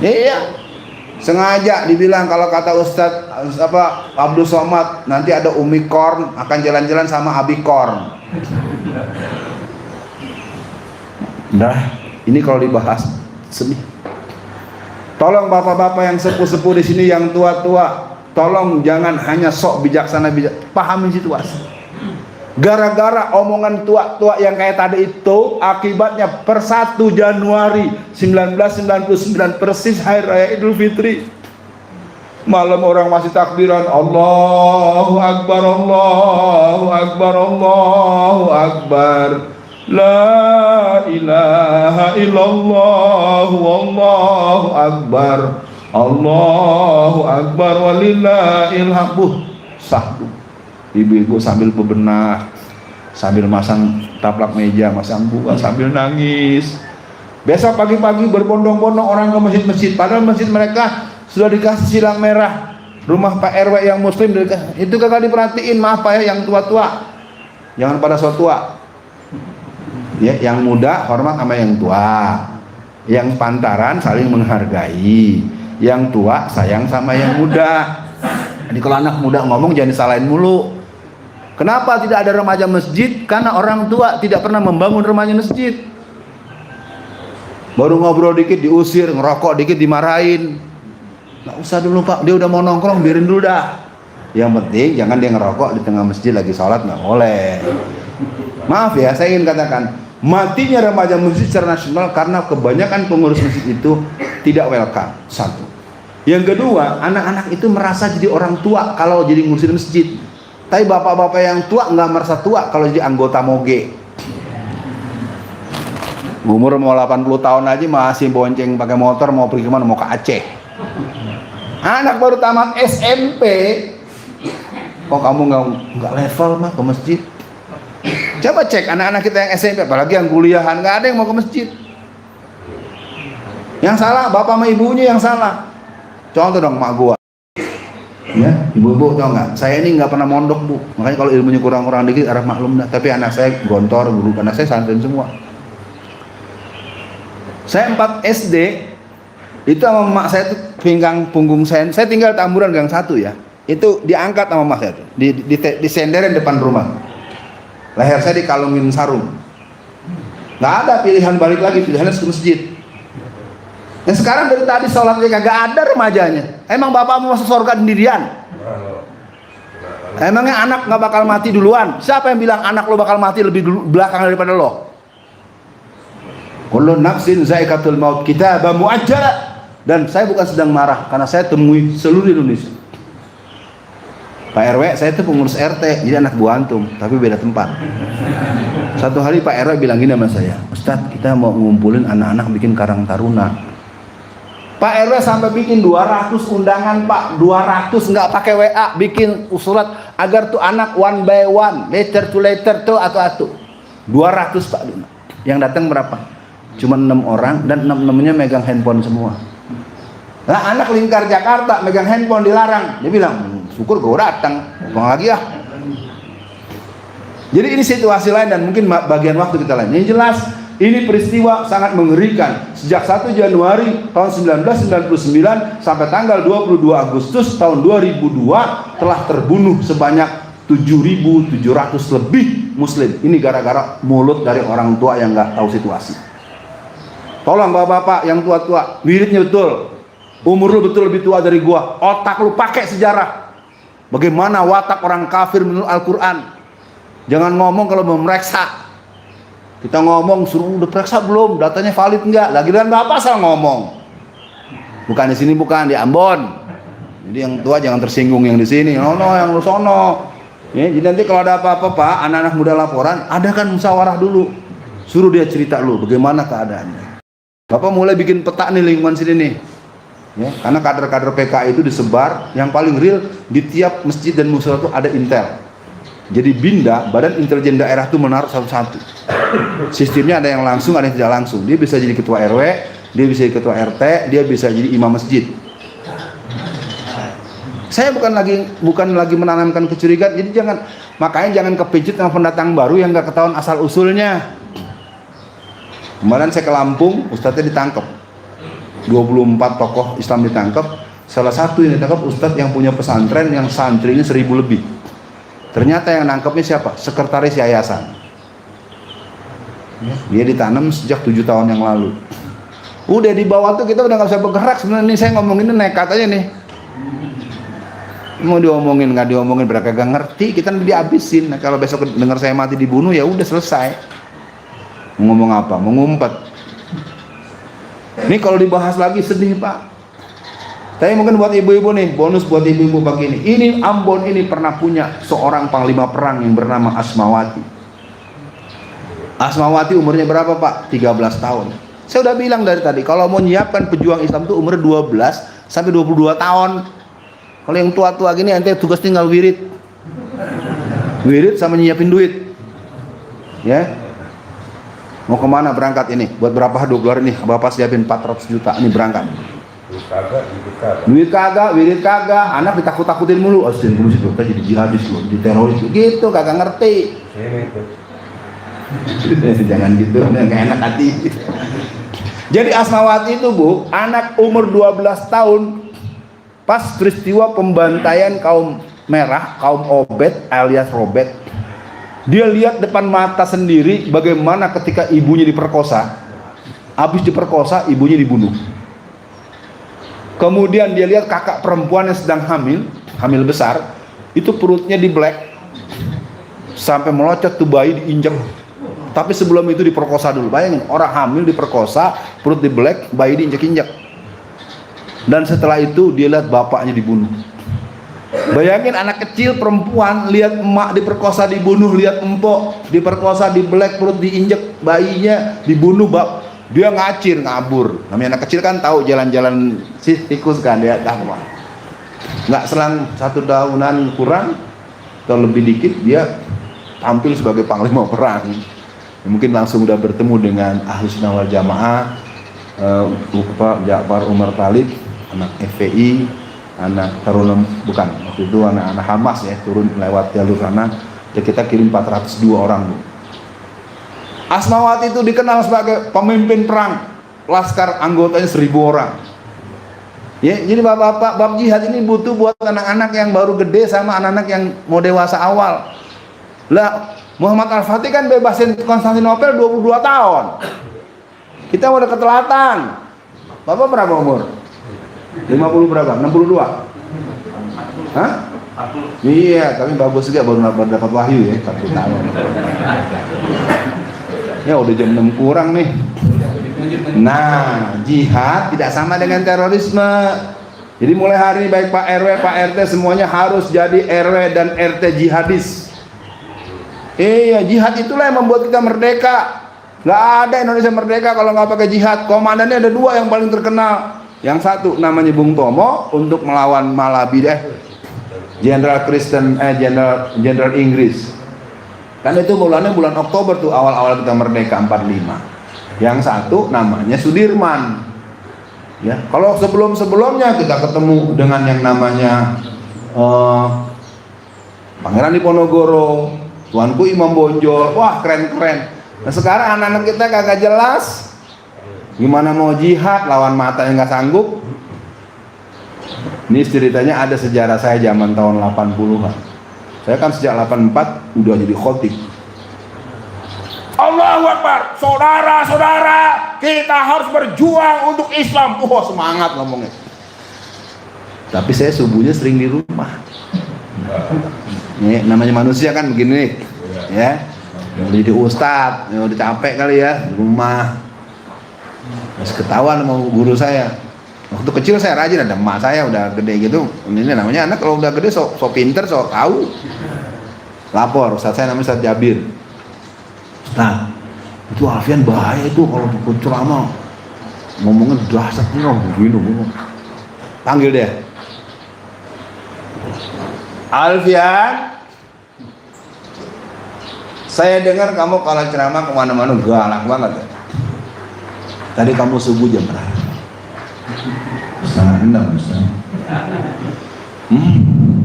Iya. Sengaja dibilang kalau kata Ustadz Abdul Somad nanti ada Umi Korn akan jalan-jalan sama Abi Korn. Nah, ini kalau dibahas sedih. Tolong bapak-bapak yang sepuh-sepuh di sini, yang tua-tua, tolong jangan hanya sok bijaksana, pahami situasi. Gara-gara omongan tua-tua yang kayak tadi itu, akibatnya per 1 Januari 1999 persis Hari Raya Idul Fitri, malam orang masih takbiran Allahu Akbar, Allahu Akbar, Allahu Akbar, La ilaha illallah, Wallahu Akbar, Allahu Akbar, walillahil hamd. Sahdu. Ibu-ibu sambil bebenah, sambil masang taplak meja, masang buah, sambil nangis. Besok pagi-pagi berbondong-bondong orang ke masjid-masjid, padahal masjid mereka sudah dikasih silang merah. Rumah Pak RW yang muslim itu kagak diperhatiin. Maaf Pak ya, yang tua-tua jangan pada so tua ya, yang muda hormat sama yang tua, yang pantaran saling menghargai, yang tua sayang sama yang muda. Jadi kalau anak muda ngomong jangan disalahin mulu. Kenapa tidak ada remaja masjid? Karena orang tua tidak pernah membangun remaja masjid. Baru ngobrol dikit diusir, ngerokok dikit dimarahin. Nggak usah dulu Pak, dia udah mau nongkrong, biarin dulu dah. Yang penting jangan dia ngerokok di tengah masjid lagi sholat, nggak boleh. Maaf ya, saya ingin katakan, matinya remaja masjid secara nasional karena kebanyakan pengurus masjid itu tidak welcome. Satu. Yang kedua, anak-anak itu merasa jadi orang tua kalau jadi ngurusin masjid. Tapi bapak-bapak yang tua nggak merasa tua kalau jadi anggota moge. Umur mau 80 tahun aja masih bonceng pakai motor mau pergi kemana, mau ke Aceh. Anak baru tamat SMP, kok kamu nggak level mah ke masjid? Coba cek anak-anak kita yang SMP, apalagi yang kuliahan, nggak ada yang mau ke masjid. Yang salah bapak sama ibunya yang salah. Contoh dong mak gua. Ya, ibu-ibu tau nggak? Saya ini nggak pernah mondok bu, makanya kalau ilmunya kurang-kurang dikit arah maklum dah. Tapi anak saya gontor, guru anak saya santrin semua. Saya 4 SD itu sama mak saya tuh pinggang punggung saya tinggal Tamburan Gang 1 ya. Itu diangkat sama mak saya tuh, disenderin depan rumah. Leher saya dikalungin sarung. Nggak ada pilihan balik lagi, pilihannya ke masjid. Yang sekarang dari tadi sholatnya kagak ada remajanya. Emang bapak mau masuk surga sendirian? Emangnya anak nggak bakal mati duluan? Siapa yang bilang anak lo bakal mati lebih dulu, belakang daripada lo? Kullu nafsin za'iqatul maut, kitabah muajjala. Dan saya bukan sedang marah karena saya temui seluruh Indonesia. Pak RW, saya itu pengurus RT, jadi anak buah antum, tapi beda tempat. Satu hari Pak RW bilang gini sama saya, Ustadz, kita mau ngumpulin anak-anak bikin karang taruna. Pak RW sampai bikin 200 undangan, Pak, 200, nggak pakai WA, bikin surat agar tuh anak one by one, letter to letter tuh atau 200 Pak. Yang datang berapa? Cuma 6 orang dan 6-6-nya megang handphone semua. Nah, anak lingkar Jakarta megang handphone dilarang. Dia bilang, syukur gue datang, pulang lagi ya. Jadi ini situasi lain dan mungkin bagian waktu kita lain. Yang jelas, ini peristiwa sangat mengerikan. Sejak 1 Januari tahun 1999 sampai tanggal 22 Agustus tahun 2002 telah terbunuh sebanyak 7.700 lebih Muslim. Ini gara-gara mulut dari orang tua yang nggak tahu situasi. Tolong bapak-bapak yang tua-tua, wiridnya betul. Umur lu betul lebih tua dari gua. Otak lu pakai sejarah. Bagaimana watak orang kafir menurut Al-Quran. Jangan ngomong kalau mau mereksa. Kita ngomong suruh udah periksa belum, datanya valid enggak? Lagi dan bapak asal ngomong. Bukan di sini, bukan di Ambon. Jadi yang tua jangan tersinggung yang di sini. No, yang lu sono. Ya, jadi nanti kalau ada apa-apa Pak, anak-anak muda laporan, adakan musyawarah dulu. Suruh dia cerita lu bagaimana keadaannya. Bapak mulai bikin peta nih lingkungan sini nih. Ya, karena kader-kader PKI itu disebar, yang paling real di tiap masjid dan musola itu ada intel. Jadi BINDA, Badan Intelijen Daerah itu menaruh satu-satu. Sistemnya ada yang langsung, ada yang tidak langsung. Dia bisa jadi ketua RW, dia bisa jadi ketua RT, dia bisa jadi imam masjid. Saya bukan lagi menanamkan kecurigaan. Jadi makanya jangan kepincut sama pendatang baru yang nggak ketahuan asal usulnya. Kemarin saya ke Lampung, ustadznya ditangkap. 24 tokoh Islam ditangkap. Salah satu yang ditangkap ustadz yang punya pesantren yang santrinya 1000 lebih. Ternyata yang nangkepnya siapa? Sekretaris yayasan. Dia ditanam sejak 7 tahun yang lalu. Udah di bawah tuh kita udah nggak bisa bergerak. Sebenarnya ini saya ngomongin nekat aja nih. Mau diomongin nggak diomongin berarti gak ngerti, kita dihabisin. Nah, kalau besok dengar saya mati dibunuh ya udah selesai. Mau ngomong apa? Mau ngumpet. Ini kalau dibahas lagi sedih Pak. Tapi mungkin buat ibu-ibu nih, bonus buat ibu-ibu pagi ini. Ini Ambon ini pernah punya seorang panglima perang yang bernama Asmawati. Asmawati umurnya berapa Pak? 13 tahun. Saya udah bilang dari tadi, kalau mau nyiapkan pejuang Islam itu umur 12 sampai 22 tahun. Kalau yang tua-tua gini ente tugas tinggal wirid. Wirid sama nyiapin duit. Ya. Mau kemana berangkat ini? Buat berapa $20 ini? Bapak siapin 400 juta ini berangkat. Duit kagak, wirid kagak, anak ditakut-takutin mulu. Asin dulu sih kita jadi jihadis loh, di teroris gitu, kagak ngerti. Jangan gitu, nggak enak hati. Jadi Asmawati itu Bu, anak umur 12 tahun pas peristiwa pembantaian kaum merah, kaum Obed alias Robert. Dia lihat depan mata sendiri bagaimana ketika ibunya diperkosa. Habis diperkosa, ibunya dibunuh. Kemudian dia lihat kakak perempuan yang sedang hamil besar, itu perutnya di black sampai melocot tuh bayi diinjek. Tapi sebelum itu diperkosa dulu. Bayangin, orang hamil diperkosa, perut di black, bayi diinjek-injek. Dan setelah itu dia lihat bapaknya dibunuh. Bayangin anak kecil perempuan lihat emak diperkosa dibunuh, lihat empok diperkosa di black, perut diinjek, bayinya dibunuh, dia ngacir, ngabur. Namanya anak kecil kan tahu jalan-jalan si tikus kan, dia tahu. Nggak selang 1 tahunan kurang atau lebih dikit dia tampil sebagai panglima perang. Mungkin langsung udah bertemu dengan Ahlus Sunnah wal Jamaah, Pak Ja'far Umar Talib, anak FPI, anak Taruna bukan waktu itu anak-anak Hamas ya, turun lewat jalur sana. Ya kita kirim 402 orang. Asmawati itu dikenal sebagai pemimpin perang, laskar anggotanya 1000 orang. Ya, jadi bapak-bapak, bab jihad ini butuh buat anak-anak yang baru gede sama anak-anak yang mau dewasa awal. Lah, Muhammad Al-Fatih kan bebasin Konstantinopel 22 tahun. Kita udah ketelatan. Bapak berapa umur? 50 berapa? 62? Hah? Iya, tapi bagus juga baru dapat wahyu ya, 1 tahun. Ya udah jam 6 kurang nih. Nah, jihad tidak sama dengan terorisme. Jadi mulai hari ini baik Pak RW, Pak RT semuanya harus jadi RW dan RT jihadis. Iya, jihad itulah yang membuat kita merdeka. Nggak ada Indonesia merdeka kalau nggak pakai jihad. Komandannya ada 2 yang paling terkenal. Yang satu namanya Bung Tomo untuk melawan Malabi Jenderal Jenderal Inggris. Kan itu bulan Oktober tuh, awal-awal kita merdeka 45. Yang satu namanya Sudirman. Ya, kalau sebelumnya kita ketemu dengan yang namanya Pangeran Diponegoro, Tuanku Imam Bonjol, wah keren-keren. Nah sekarang anak-anak kita kagak jelas, gimana mau jihad lawan mata yang nggak sanggup. Ini ceritanya ada sejarah saya zaman tahun 80-an. Saya kan sejak 84 udah jadi khotib. Allahu Akbar, saudara-saudara, kita harus berjuang untuk Islam. Wah, semangat ngomongnya. Tapi saya subuhnya sering di rumah. Ini namanya manusia kan begini, ya. Jadi ustadz, udah capek kali ya di rumah. Terus ketahuan sama guru saya. Waktu kecil saya rajin, ada emak saya udah gede gitu. Ini namanya anak kalau udah gede sok pinter, sok tahu. Lapor, ustadz saya namanya Ustadz Jabir. Nah, itu Alfian bahaya itu kalau buku ceramah ngomongnya dahsyat nih, begini. Panggil dia. Alfian, saya dengar kamu kalau ceramah kemana-mana galak banget ya. Tadi kamu subuh jam berapa? Sangat enam, Ustaz.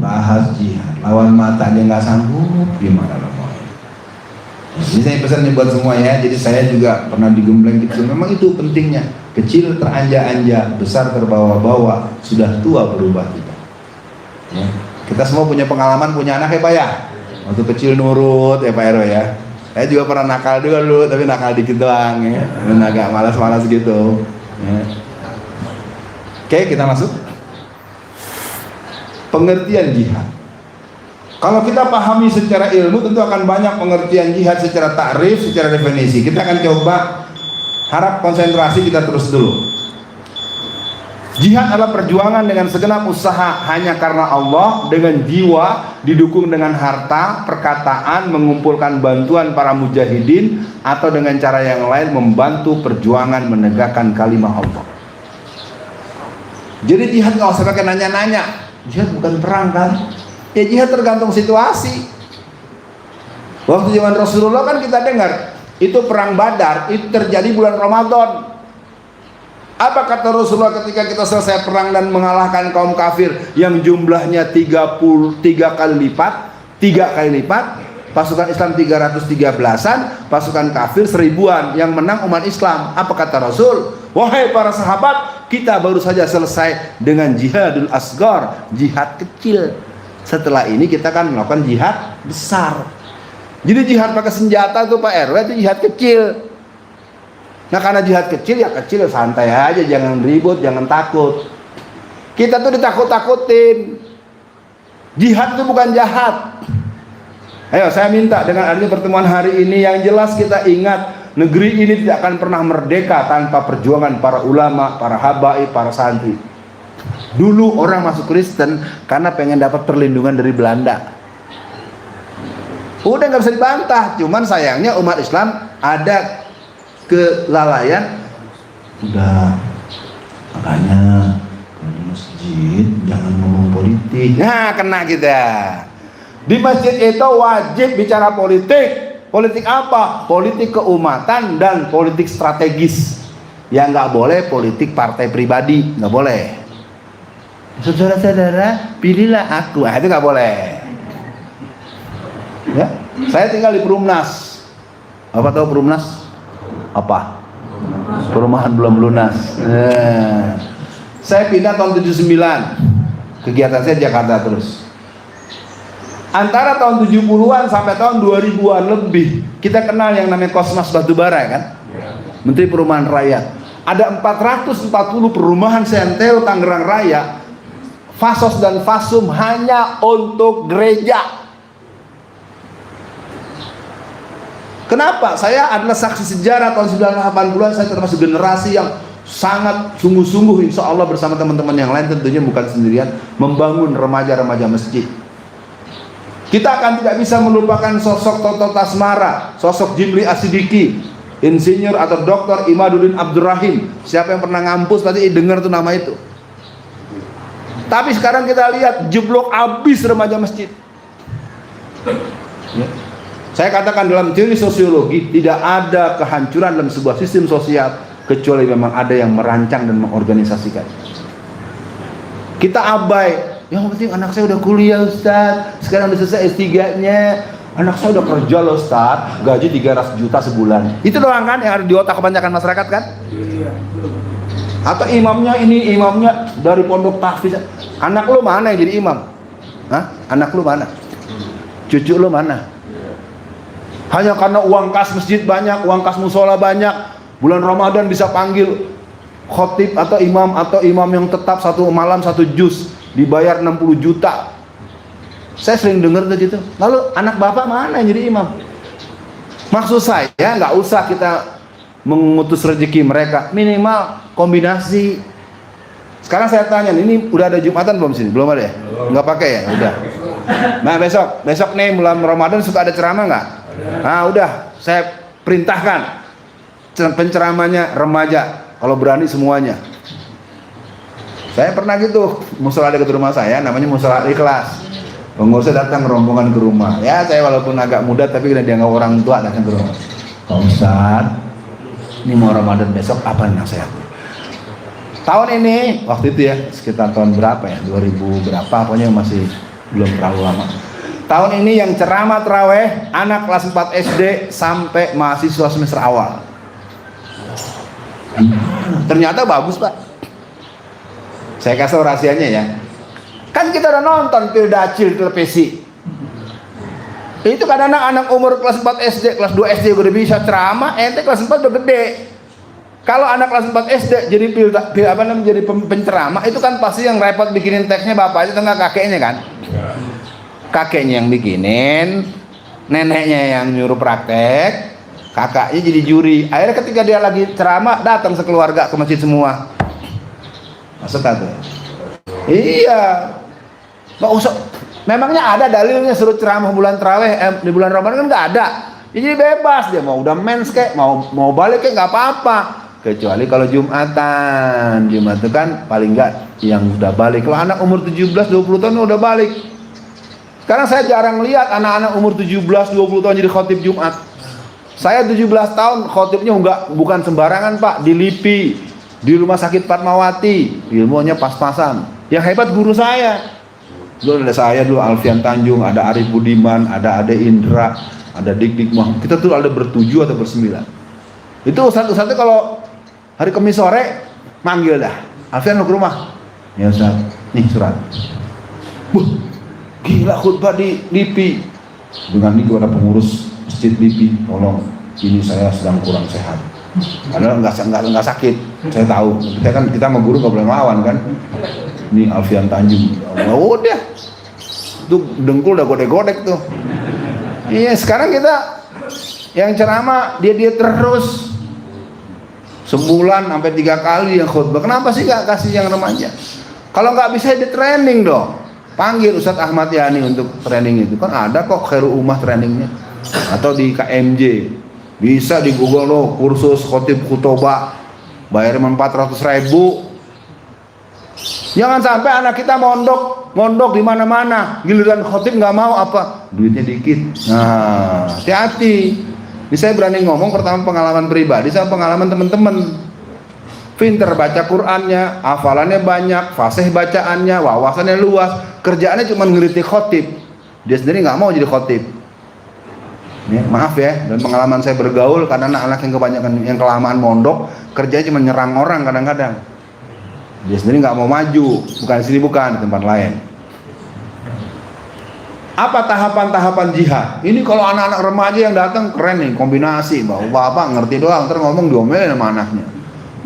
Bahas jihad, lawan mata dia nggak sanggup, gimana lo mau? Jadi saya pesan buat semua ya. Jadi saya juga pernah digembleng kecil. Memang itu pentingnya. Kecil teranja-anja, besar terbawa-bawa, sudah tua berubah kita. Ya. Kita semua punya pengalaman, punya anak ya Pak ya. Waktu kecil nurut ya Pak RW ya. Saya juga pernah nakal dulu, tapi nakal dikit doang ya. Dan agak malas-malas gitu. Ya. Oke, kita masuk. Pengertian jihad. Kalau kita pahami secara ilmu, tentu akan banyak pengertian jihad secara takrif, secara definisi. Kita akan coba, harap konsentrasi kita terus dulu. Jihad adalah perjuangan dengan segenap usaha hanya karena Allah, dengan jiwa, didukung dengan harta, perkataan, mengumpulkan bantuan para mujahidin, atau dengan cara yang lain membantu perjuangan menegakkan kalimah Allah. Jadi jihad nggak usah pakai nanya-nanya. Jihad bukan perang kan? Ya jihad tergantung situasi. Waktu zaman Rasulullah kan kita dengar itu perang Badar, itu terjadi bulan Ramadan. Apa kata Rasulullah ketika kita selesai perang dan mengalahkan kaum kafir yang jumlahnya 33 kali lipat, pasukan Islam 313-an, pasukan kafir 1000-an, yang menang umat Islam. Apa kata Rasul? Wahai para sahabat, kita baru saja selesai dengan jihadul asgar, jihad kecil. Setelah ini kita kan melakukan jihad besar. Jadi jihad pakai senjata itu Pak RW itu jihad kecil. Nah karena jihad kecil ya kecil, santai aja, jangan ribut, jangan takut. Kita tuh ditakut-takutin. Jihad itu bukan jahat. Ayo saya minta dengan adanya pertemuan hari ini, yang jelas kita ingat negeri ini tidak akan pernah merdeka tanpa perjuangan para ulama, para habaib, para santri. Dulu orang masuk Kristen karena pengen dapat perlindungan dari Belanda. Udah nggak bisa dibantah. Cuman sayangnya umat Islam ada kelalaian. Udah, makanya di masjid jangan ngomong politik. Nah kena kita. Di masjid itu wajib bicara politik. Politik apa? Politik keumatan dan politik strategis. Yang nggak boleh politik partai pribadi, nggak boleh. Saudara-saudara, pilihlah aku. Itu nggak boleh. Ya, saya tinggal di Perumnas. Apa tahu Perumnas? Apa? Perumahan belum lunas. Saya pindah tahun 79. Kegiatan saya Jakarta terus. Antara tahun 70-an sampai tahun 2000-an lebih, kita kenal yang namanya Kosmas Batubara ya kan? Menteri Perumahan Rakyat. Ada 440 perumahan Sentel Tangerang Raya, fasos dan fasum hanya untuk gereja. Kenapa? Saya adalah saksi sejarah tahun 1980-an, saya termasuk generasi yang sangat sungguh-sungguh insya Allah bersama teman-teman yang lain, tentunya bukan sendirian, membangun remaja-remaja masjid. Kita akan tidak bisa melupakan sosok Toto Tasmara, sosok Jimli Asidiki, insinyur atau dokter Imaduddin Abdurrahim. Siapa yang pernah ngampus pasti dengar tuh nama itu. Tapi sekarang kita lihat jeblok abis remaja masjid ya. Saya katakan dalam teori sosiologi tidak ada kehancuran dalam sebuah sistem sosial kecuali memang ada yang merancang dan mengorganisasikan. Kita abai, yang penting anak saya udah kuliah Ustaz, sekarang udah selesai S3-nya, anak saya udah kerja loh Ustaz, gaji 300 juta sebulan. Itu doang kan yang ada di otak kebanyakan masyarakat kan? Atau imamnya ini, imamnya dari pondok tahfiz. Anak lu mana yang jadi imam? Hah? Anak lu mana? Cucu lu mana? Hanya karena uang kas masjid banyak, uang kas musola banyak, bulan Ramadan bisa panggil khotib atau imam yang tetap satu malam satu juz dibayar 60 juta. Saya sering dengar tuh gitu. Lalu anak bapak mana yang jadi imam? Maksud saya nggak usah kita mengutus rezeki mereka, minimal kombinasi. Sekarang saya tanya, ini udah ada Jumatan belum sini? Belum ada ya? Nggak pakai ya? Udah. Nah besok nih bulan Ramadan suka ada ceramah nggak? Nah udah, saya perintahkan penceramanya remaja, kalau berani semuanya. Saya pernah gitu, musola dekat rumah saya, namanya musola Ikhlas. Pengurusnya datang rombongan ke rumah. Ya saya walaupun agak muda tapi udah dianggap orang tua datang ke rumah. Pak Ustadz, ini mau Ramadan besok apa nih nasihat? Tahun ini, waktu itu ya, sekitar tahun berapa ya, 2000 berapa, pokoknya masih belum terlalu lama. Tahun ini yang ceramah terawih anak kelas 4 SD sampai mahasiswa semester awal. Ternyata bagus Pak. Saya kasih rahasianya ya. Kan kita udah nonton Pildacil televisi. Itu kan anak-anak umur kelas 4 SD, kelas 2 SD udah bisa ceramah, ente kelas 4 udah gede. Kalau anak kelas 4 SD jadi jadi penceramah, itu kan pasti yang repot bikinin teksnya bapaknya atau enggak kakeknya kan? Kakeknya yang bikinin, neneknya yang nyuruh praktek, kakaknya jadi juri. Akhirnya ketika dia lagi ceramah, datang sekeluarga ke masjid semua. Masuk tuh? Iya. Nggak usah. Memangnya ada dalilnya suruh ceramah bulan tarawih di bulan Ramadan kan nggak ada. Jadi bebas dia mau udah mens kayak mau balik kayak nggak apa-apa. Kecuali kalau Jumatan itu kan paling nggak yang udah balik. Kalau anak umur 17-20 tahun udah balik. Sekarang saya jarang lihat anak-anak umur 17-20 tahun jadi khotib Jumat. Saya 17 tahun khotibnya bukan sembarangan Pak, di LIPI, di Rumah Sakit Fatmawati, ilmunya pas-pasan. Yang hebat guru saya. Dulu ada saya dulu Alfian Tanjung, ada Arif Budiman, ada Ade Indra, ada Dik Muhammad. Kita tuh ada bertujuh atau bersembilan. Itu satu-satu kalau hari Kamis sore manggil dah. Alfian lo ke rumah. Ya Ustaz, nih surat. Gila khutbah di LIPI. Dengan itu ada pengurus masjid LIPI, tolong ini saya sedang kurang sehat. Padahal nggak sakit, saya tahu. Kita sama guru nggak boleh melawan kan. Ini Alfian Tanjung. Ya udah, itu dengkul udah godek-godek tuh. Iya sekarang kita yang ceramah dia terus sebulan sampai 3 kali yang khutbah. Kenapa sih nggak kasih yang remaja? Kalau nggak bisa di training dong. Panggil Ustadz Ahmad Yani untuk training itu. Kan ada kok Khairul Ummah trainingnya. Atau di KMJ. Bisa di Google loh, kursus khotib khutbah. Bayar 400.000. Jangan sampai anak kita mondok di mana-mana. Giliran khotib nggak mau apa? Duitnya dikit. Nah, hati-hati. Ini saya berani ngomong pertama pengalaman pribadi sama pengalaman teman-teman. Pinter baca Qur'annya, hafalannya banyak, fasih bacaannya, wawasannya luas, kerjaannya cuma ngeritik khotib. Dia sendiri nggak mau jadi khotib. Ya, maaf ya, dan pengalaman saya bergaul karena anak-anak yang kebanyakan yang kelamaan mondok, kerjanya cuma nyerang orang kadang-kadang. Dia sendiri nggak mau maju, bukan di sini bukan di tempat lain. Apa tahapan-tahapan jihad? Ini kalau anak-anak remaja yang datang keren nih, kombinasi. Bapak ngerti doang, ntar ngomong diomelin sama anaknya.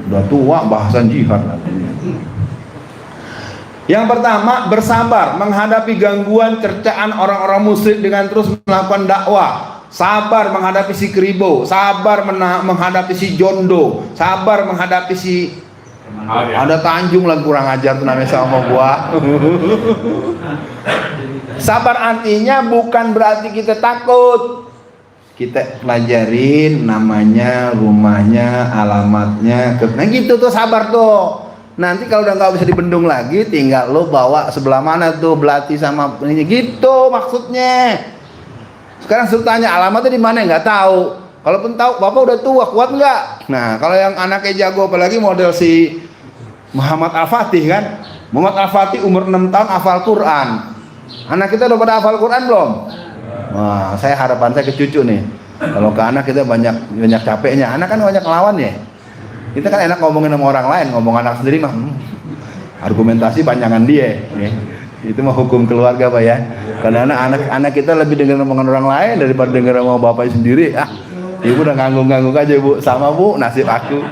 Udah tua bahasan jihad lah. Yang pertama, bersabar menghadapi gangguan cercaan orang-orang musyrik dengan terus melakukan dakwah. Sabar menghadapi si keribo, sabar menghadapi si jondo, sabar menghadapi si ada Tanjung lah kurang ajar tuh namanya sama gua. Sabar artinya bukan berarti kita takut. Kita pelajarin namanya, rumahnya, alamatnya, nah gitu tuh sabar tuh. Nanti kalau udah nggak bisa dibendung lagi, tinggal lo bawa sebelah mana tuh belati sama ini gitu maksudnya. Sekarang suruh tanya alamatnya di mana nggak tahu. Kalaupun tahu, bapak udah tua kuat nggak? Nah kalau yang anaknya jago apalagi model si Muhammad Al-Fatih kan, Muhammad Al-Fatih umur 6 tahun hafal Quran. Anak kita udah pada hafal Quran belum? Wah, saya harapan saya ke cucu nih. Kalau ke anak kita banyak capeknya. Anak kan banyak lawan ya. Kita kan enak ngomongin sama orang lain, ngomong anak sendiri mah argumentasi panjangan dia. Ya. Itu mah hukum keluarga Pak ya. Karena anak kita lebih dengar omongan orang lain daripada dengar sama bapaknya sendiri. Ibu udah ngangguk-ngangguk aja Bu, sama Bu nasib aku.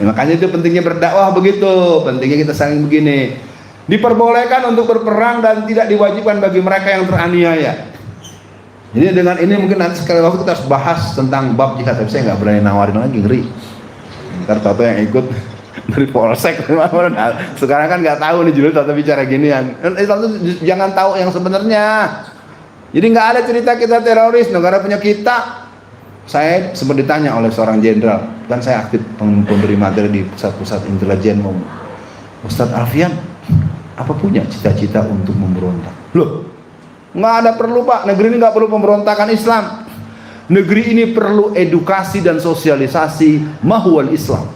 Ya, makanya itu pentingnya berdakwah begitu, pentingnya kita saling begini. Diperbolehkan untuk berperang dan tidak diwajibkan bagi mereka yang teraniaya. Jadi dengan ini mungkin nanti sekali waktu kita harus bahas tentang bab jihad, tapi saya nggak berani nawarin lagi, ngeri. Ntar Toto yang ikut dari polsek, sekarang kan nggak tahu nih judul Toto bicara ginian. Toto jangan tahu yang sebenarnya. Jadi nggak ada cerita kita teroris, negara punya kita. Saya sempat ditanya oleh seorang jenderal, kan saya aktif pemberi materi di pusat-pusat intelijen, Ustadz Alfian, apa punya cita-cita untuk memberontak? Loh, nggak ada perlu Pak, negeri ini nggak perlu pemberontakan Islam. Negeri ini perlu edukasi dan sosialisasi mahwal Islam.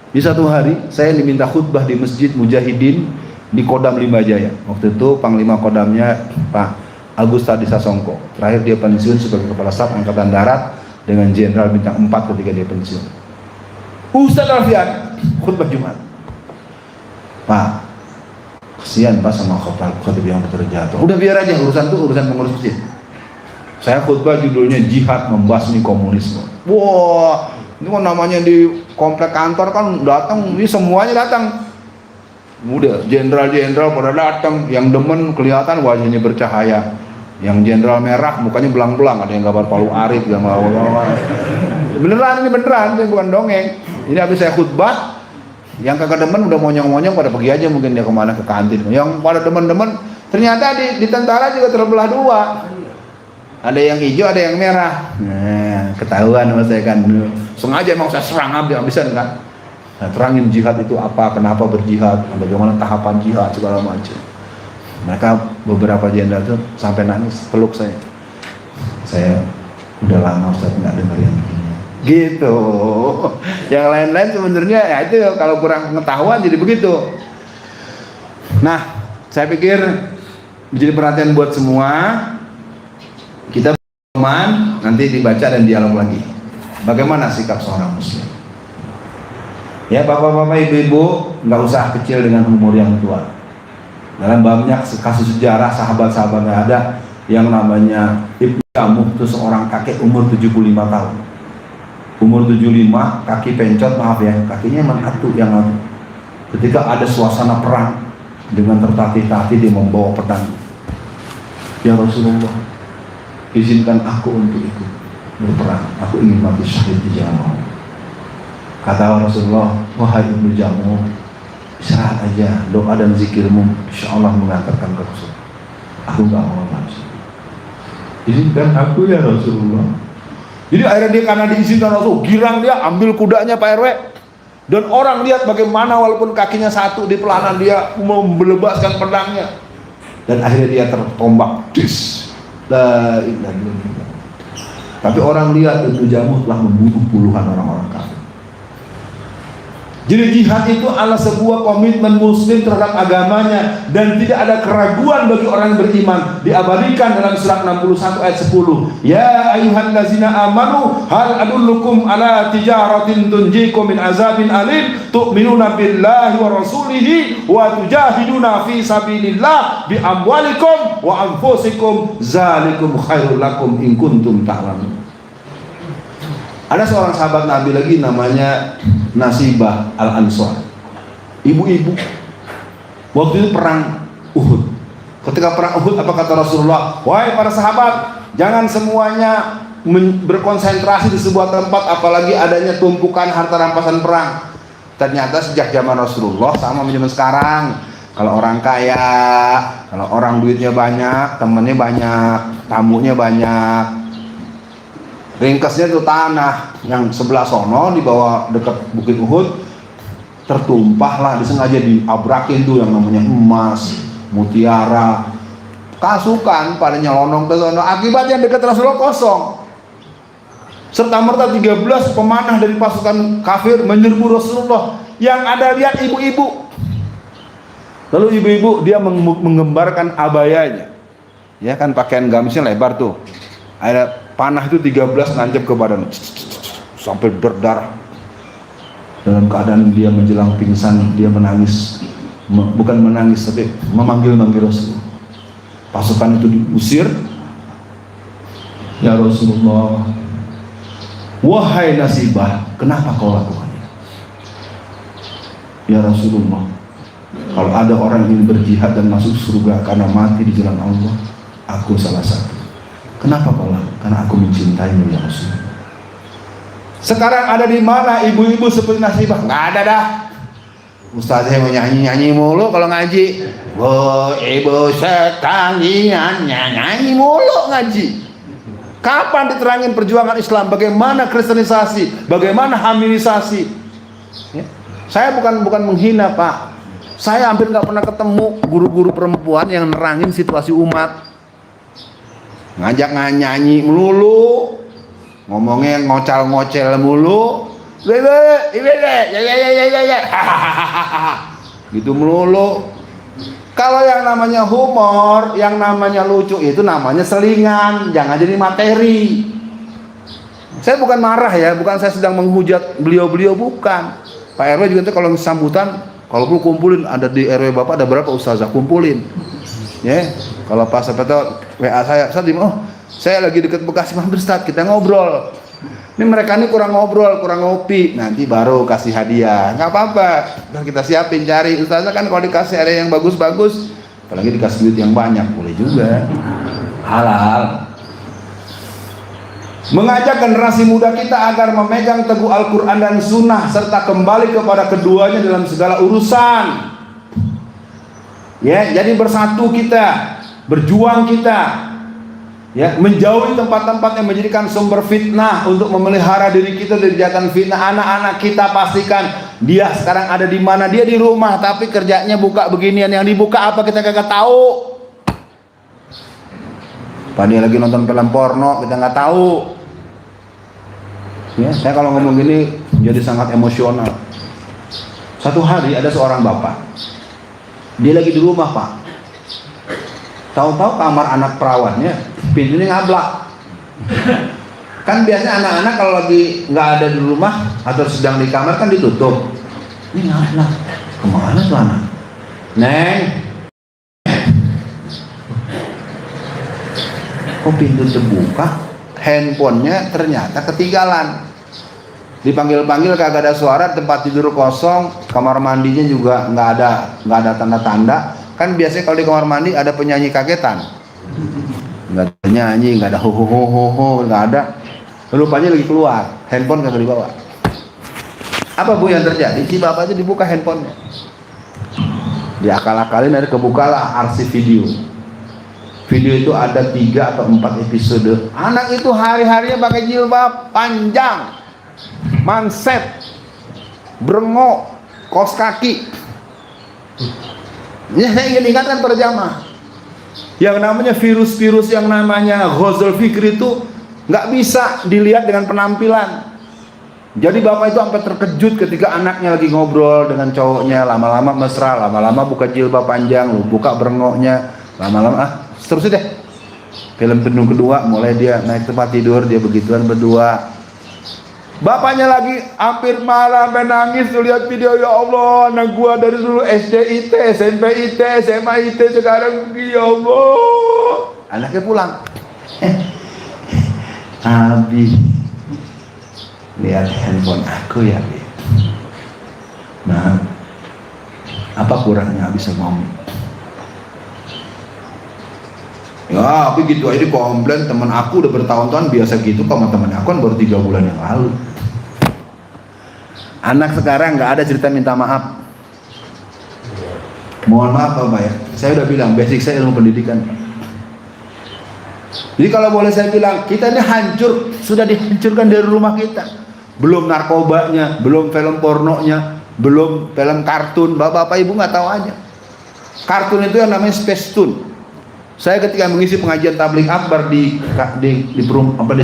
Di satu hari saya diminta khutbah di Masjid Mujahidin di Kodam Limbajaya. Waktu itu Panglima Kodamnya Pak Agus Tadi Sasongko. Terakhir dia pensiun sebagai Kepala Staf Angkatan Darat dengan Jenderal bintang 4 ketika dia pensiun. Ustadz Alfian khutbah Jumat. Pak, kesian Pak sama khotib yang terjatuh. Udah biar aja, urusan tuh urusan pengurus masjid. Saya khutbah judulnya Jihad Membasmi Komunisme. Wah, ini kan namanya di komplek kantor kan datang, ini semuanya datang. Udah jenderal-jenderal pada datang, yang demen kelihatan wajahnya bercahaya. Yang jenderal merah mukanya belang-belang, ada yang gambar Palu Arit, gambar beneran ini beneran, ini bukan dongeng. Ini habis saya khutbah, yang kagak demen udah monyong-monyong pada pergi aja, mungkin dia kemana ke kantin. Yang pada demen-demen ternyata di tentara juga terbelah dua, ada yang hijau ada yang merah. Nah, ketahuan sama saya kan, sengaja emang saya serang habis-habisan kan. Nah, terangin jihad itu apa, kenapa berjihad, bagaimana tahapan jihad segala macam. Mereka beberapa jenderal itu sampai nangis, peluk saya. Saya udah lama Ustaz nggak dengar yang begini. Gitu. Yang lain-lain sebenarnya ya itu kalau kurang pengetahuan jadi begitu. Nah, saya pikir menjadi perhatian buat semua. Kita teman nanti dibaca dan dialog lagi. Bagaimana sikap seorang muslim? Ya bapak-bapak, ibu-ibu, nggak usah kecil dengan umur yang tua. Dalam banyak kasus sejarah sahabat-sahabat yang ada yang namanya Ibnu Jamuh, itu seorang kakek umur 75 tahun. Umur 75, kaki pencot, maaf ya, kakinya emang atu yang atu. Ketika ada suasana perang, dengan tertatih-tatih dia membawa pedang. Ya Rasulullah, izinkan aku untuk ikut berperang. Aku ingin mati syahid di jalan. Kata Rasulullah, wahai Ibnu Jamuh, istirahat aja, doa dan zikirmu insya Allah mengantarkan ke surga. Aku gak mau mati. Izinkan aku ya Rasulullah. Jadi akhirnya dia karena diizinkan Rasul, girang dia ambil kudanya Pak RW. Dan orang lihat bagaimana walaupun kakinya satu di pelanan dia membelebaskan pedangnya. Dan akhirnya dia tertombak. La ilaha illallah. Tapi orang lihat Ibnu Jamuh telah membunuh puluhan orang-orang kafir. Jadi jihad itu adalah sebuah komitmen muslim terhadap agamanya dan tidak ada keraguan bagi orang yang beriman. Diabadikan dalam surat 61 ayat 10. Ya ayyuhallazina amanu hal adullukum ala tijaratin tunjikum min azabin alim tu'minuna billahi wa rasulihi wa tujahiduna fi sabilillah bi amwalikum wa anfusikum zalikum khairul lakum in kuntum ta'lamun. Ada seorang sahabat Nabi lagi namanya Nasibah Al-Ansar, ibu-ibu. Waktu itu perang Uhud. Ketika perang Uhud, apa kata Rasulullah? Wahai para sahabat, jangan semuanya berkonsentrasi di sebuah tempat, apalagi adanya tumpukan harta rampasan perang. Ternyata sejak zaman Rasulullah sama zaman sekarang, kalau orang kaya, kalau orang duitnya banyak, temennya banyak, tamunya banyak. Ringkasnya itu tanah yang sebelah sono di bawah dekat Bukit Uhud tertumpah lah, disengaja diabrakin tuh yang namanya emas, mutiara, kasukan pada nyelonong ke sono. Akibatnya dekat Rasulullah kosong. Serta merta 13 pemanah dari pasukan kafir menyerbu Rasulullah. Yang ada lihat ibu-ibu. Lalu ibu-ibu dia menggembarkan abayanya. Ya kan pakaian gamisnya lebar tuh. Ada panah itu 13 nancep ke badan sampai berdarah. Dalam keadaan dia menjelang pingsan, dia menangis, bukan menangis tapi memanggil-manggil Rasulullah. Pasukan itu diusir. Ya Rasulullah, wahai Nasibah, kenapa kau lakukannya? Ya Rasulullah, kalau ada orang yang ingin berjihad dan masuk surga karena mati di jalan Allah, aku salah satu. Kenapa kau lakukan? Karena aku mencintaimu ya Rasulullah. Sekarang ada di mana ibu-ibu seperti Nasibah? Nggak ada dah. Ustaznya mau nyanyi-nyanyi mulu kalau ngaji. Oh, ibu sekalian nyanyi mulu ngaji. Kapan diterangin perjuangan Islam? Bagaimana kristenisasi? Bagaimana hamilisasi? Ya. Saya bukan menghina Pak. Saya hampir nggak pernah ketemu guru-guru perempuan yang nerangin situasi umat. Ngajak nyanyi melulu, ngomongnya ngocal-ngocel mulu, gitu melulu. Kalau yang namanya humor, yang namanya lucu itu namanya selingan, jangan jadi materi. Saya bukan marah ya, bukan saya sedang menghujat beliau-beliau, bukan. Pak RW juga nanti kalau sambutan, kalau perlu kumpulin, ada di RW Bapak ada berapa ustazah, kumpulin. Ya, kalau pas apa WA saya saya lagi deket Bekasi, mampir Ustaz, kita ngobrol. Ini mereka ini kurang ngobrol, kurang ngopi, nanti baru kasih hadiah. Nggak apa-apa, dan kita siapin cari. Ustazah kan kalau dikasih ada yang bagus-bagus, apalagi dikasih duit yang banyak, boleh juga. Halal. Mengajak generasi muda kita agar memegang teguh Al-Quran dan Sunnah serta kembali kepada keduanya dalam segala urusan. Ya, jadi bersatu kita, berjuang kita, ya, menjauhi tempat-tempat yang menjadikan sumber fitnah untuk memelihara diri kita dari jatuhan fitnah. Anak-anak kita pastikan dia sekarang ada di mana, dia di rumah tapi kerjanya buka beginian, yang dibuka apa kita kagak tahu. Apa dia lagi nonton film porno kita nggak tahu. Ya, saya kalau ngomong gini jadi sangat emosional. Satu hari ada seorang bapak. Dia lagi di rumah Pak. Tahu-tahu kamar anak perawannya pintunya ngablak. Kan biasanya anak-anak kalau lagi nggak ada di rumah atau sedang di kamar kan ditutup. Ini ngablak. Kemana tuh anak? Neng. Kok pintu terbuka? Handphonenya ternyata ketinggalan. Dipanggil-panggil kagak ada suara, tempat tidur kosong, kamar mandinya juga nggak ada tanda-tanda. Kan biasanya kalau di kamar mandi ada penyanyi kagetan, nggak ada nyanyi, nggak ada ho, nggak ada. Rupanya lagi keluar, handphone kagak dibawa. Apa Bu yang terjadi? Si bapaknya dibuka handphonenya, diakal-akalin, ada kebukalah arsip video. Video itu ada 3 atau 4 episode. Anak itu hari-harinya pakai jilbab panjang, manset, brengok, kaos kaki. Ya, saya ingin ingatkan para jamaah, yang namanya virus-virus yang namanya ghazal fikri itu nggak bisa dilihat dengan penampilan. Jadi bapak itu sampai terkejut ketika anaknya lagi ngobrol dengan cowoknya, lama-lama mesra, lama-lama buka jilbab panjang, buka berengoknya, lama-lama seterusnya deh. Film penuh kedua, mulai dia naik tempat tidur, dia begituan berdua. Bapaknya lagi hampir marah, menangis tuh lihat video, ya Allah, anak gua dari dulu SD IT, SMP IT, SMA IT, sekarang begini, ya Allah. Anaknya pulang. Abi, lihat handphone aku ya, Bi. Nah, apa kurangnya Abi sama Om? Ya, tapi gitu aja komplain, teman aku udah bertahun-tahun biasa gitu, sama teman aku kan baru 3 bulan yang lalu. Anak sekarang nggak ada cerita minta maaf. Mohon maaf Bapak ya, saya udah bilang basic saya ilmu pendidikan. Jadi kalau boleh saya bilang, kita ini hancur, sudah dihancurkan dari rumah kita. Belum narkobanya, belum film pornonya, belum film kartun. Bapak ibu nggak tahu aja. Kartun itu yang namanya Space Tune. Saya ketika mengisi pengajian tabligh akbar di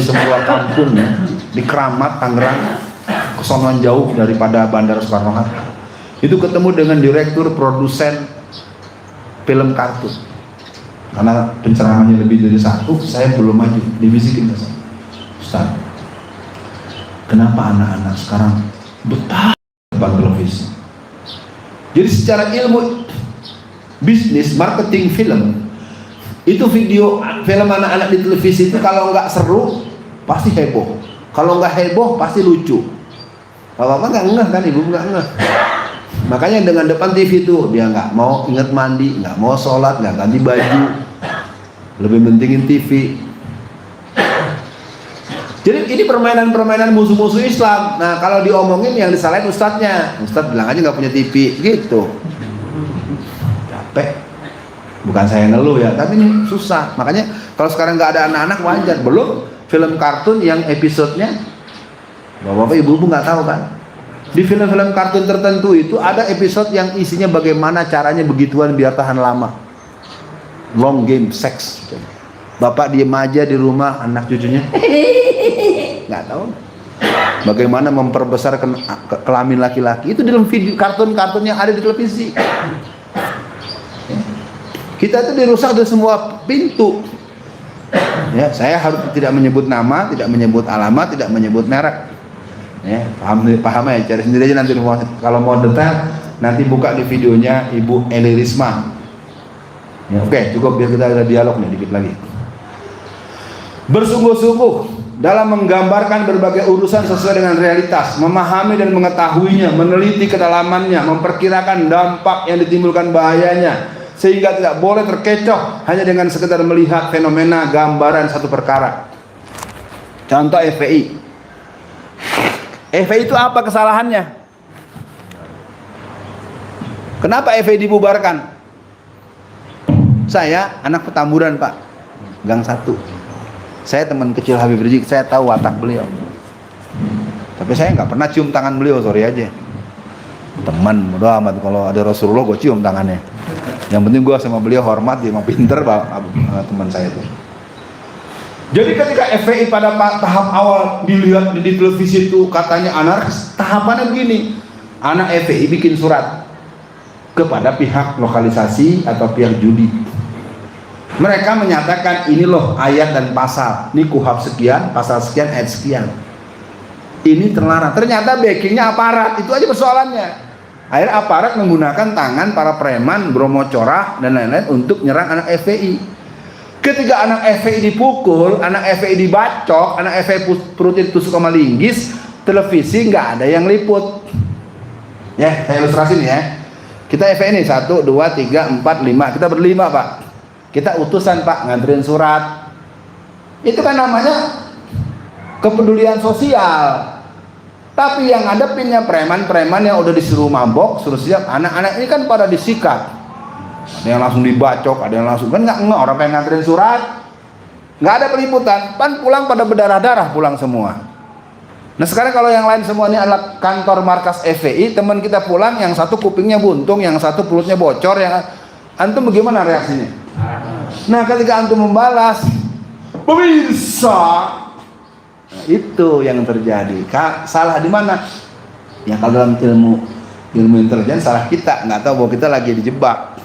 sebuah kampung ya, di Keramat, Tangerang, kesonoan jauh daripada Bandara Soekarno-Hatta. Itu ketemu dengan direktur produsen film kartun. Karena pencerahannya lebih dari satu, saya belum maju, dibisikin ke saya. Ustaz, kenapa anak-anak sekarang betah depan televisi? Jadi secara ilmu bisnis, marketing film, itu video film anak-anak di televisi itu kalau nggak seru pasti heboh, kalau nggak heboh pasti lucu. Bapak nggak ngeh kan, ibu nggak ngeh. Makanya dengan depan TV itu dia nggak mau ingat mandi, nggak mau sholat, nggak ganti baju, lebih pentingin TV. Jadi ini permainan-permainan musuh-musuh Islam. Nah kalau diomongin yang disalahin ustadznya, ustadz bilang aja nggak punya TV gitu. Capek. Bukan saya ngeluh ya, tapi ini susah. Makanya kalau sekarang nggak ada anak-anak wajar. Belum film kartun yang episodenya, bapak-bapak ibu-ibu nggak tahu kan? Di film-film kartun tertentu itu ada episode yang isinya bagaimana caranya begituan biar tahan lama. Long game sex. Bapak diem aja di rumah, anak cucunya nggak tahu. Bagaimana memperbesar kelamin laki-laki itu dalam video kartun-kartun yang ada di televisi. Kita itu dirusak dari semua pintu. Ya, saya harus tidak menyebut nama, tidak menyebut alamat, tidak menyebut merek. Ya, paham ya, cari sendiri aja nanti kalau mau detail nanti buka di videonya Ibu Eli Risma. Ya, oke, cukup biar kita ada dialog nih dikit lagi. Bersungguh-sungguh dalam menggambarkan berbagai urusan sesuai dengan realitas, memahami dan mengetahuinya, meneliti kedalamannya, memperkirakan dampak yang ditimbulkan bahayanya, sehingga tidak boleh terkecoh hanya dengan sekedar melihat fenomena gambaran satu perkara. Contoh FPI. FPI itu apa kesalahannya? Kenapa FPI dibubarkan? Saya anak Petamburan Pak, Gang 1. Saya teman kecil Habib Rizik, saya tahu watak beliau. Tapi saya nggak pernah cium tangan beliau, sorry aja. Teman, bodo amat, kalau ada Rasulullah gue cium tangannya. Yang penting gue sama beliau hormat, dia emang pinter teman saya itu. Jadi ketika FPI pada tahap awal dilihat di televisi itu katanya anarkis, tahapannya begini. Anak FPI bikin surat kepada pihak lokalisasi atau pihak judi. Mereka menyatakan ini loh ayat dan pasal, ini KUHP sekian, pasal sekian, ayat sekian. Ini terlarang. Ternyata backingnya aparat, itu aja persoalannya. Akhirnya aparat menggunakan tangan para preman, Bromo Corah dan lain-lain untuk nyerang anak FPI. Ketika anak FPI dipukul, anak FPI dibacok, anak FPI perutnya ditusuk sama linggis, televisi nggak ada yang liput. Ya, saya ilustrasi nih ya. Kita FPI nih 1, 2, 3, 4, 5. Kita berlima Pak. Kita utusan Pak, nganterin surat. Itu kan namanya kepedulian sosial. Tapi yang ngadepinnya preman-preman yang udah disuruh mabok, suruh siap. Anak-anak ini kan pada disikat. Ada yang langsung dibacok, ada yang langsung kan nggak orang pengen nganterin surat, nggak ada peliputan, pan pulang pada berdarah-darah pulang semua. Nah sekarang kalau yang lain semua ini adalah kantor markas FPI, teman kita pulang, yang satu kupingnya buntung, yang satu perutnya bocor, yang antum bagaimana reaksinya? Nah ketika antum membalas, pemirsa, Nah, itu yang terjadi. Salah di mana? Ya kalau dalam ilmu intelijen salah kita, nggak tahu bahwa kita lagi dijebak.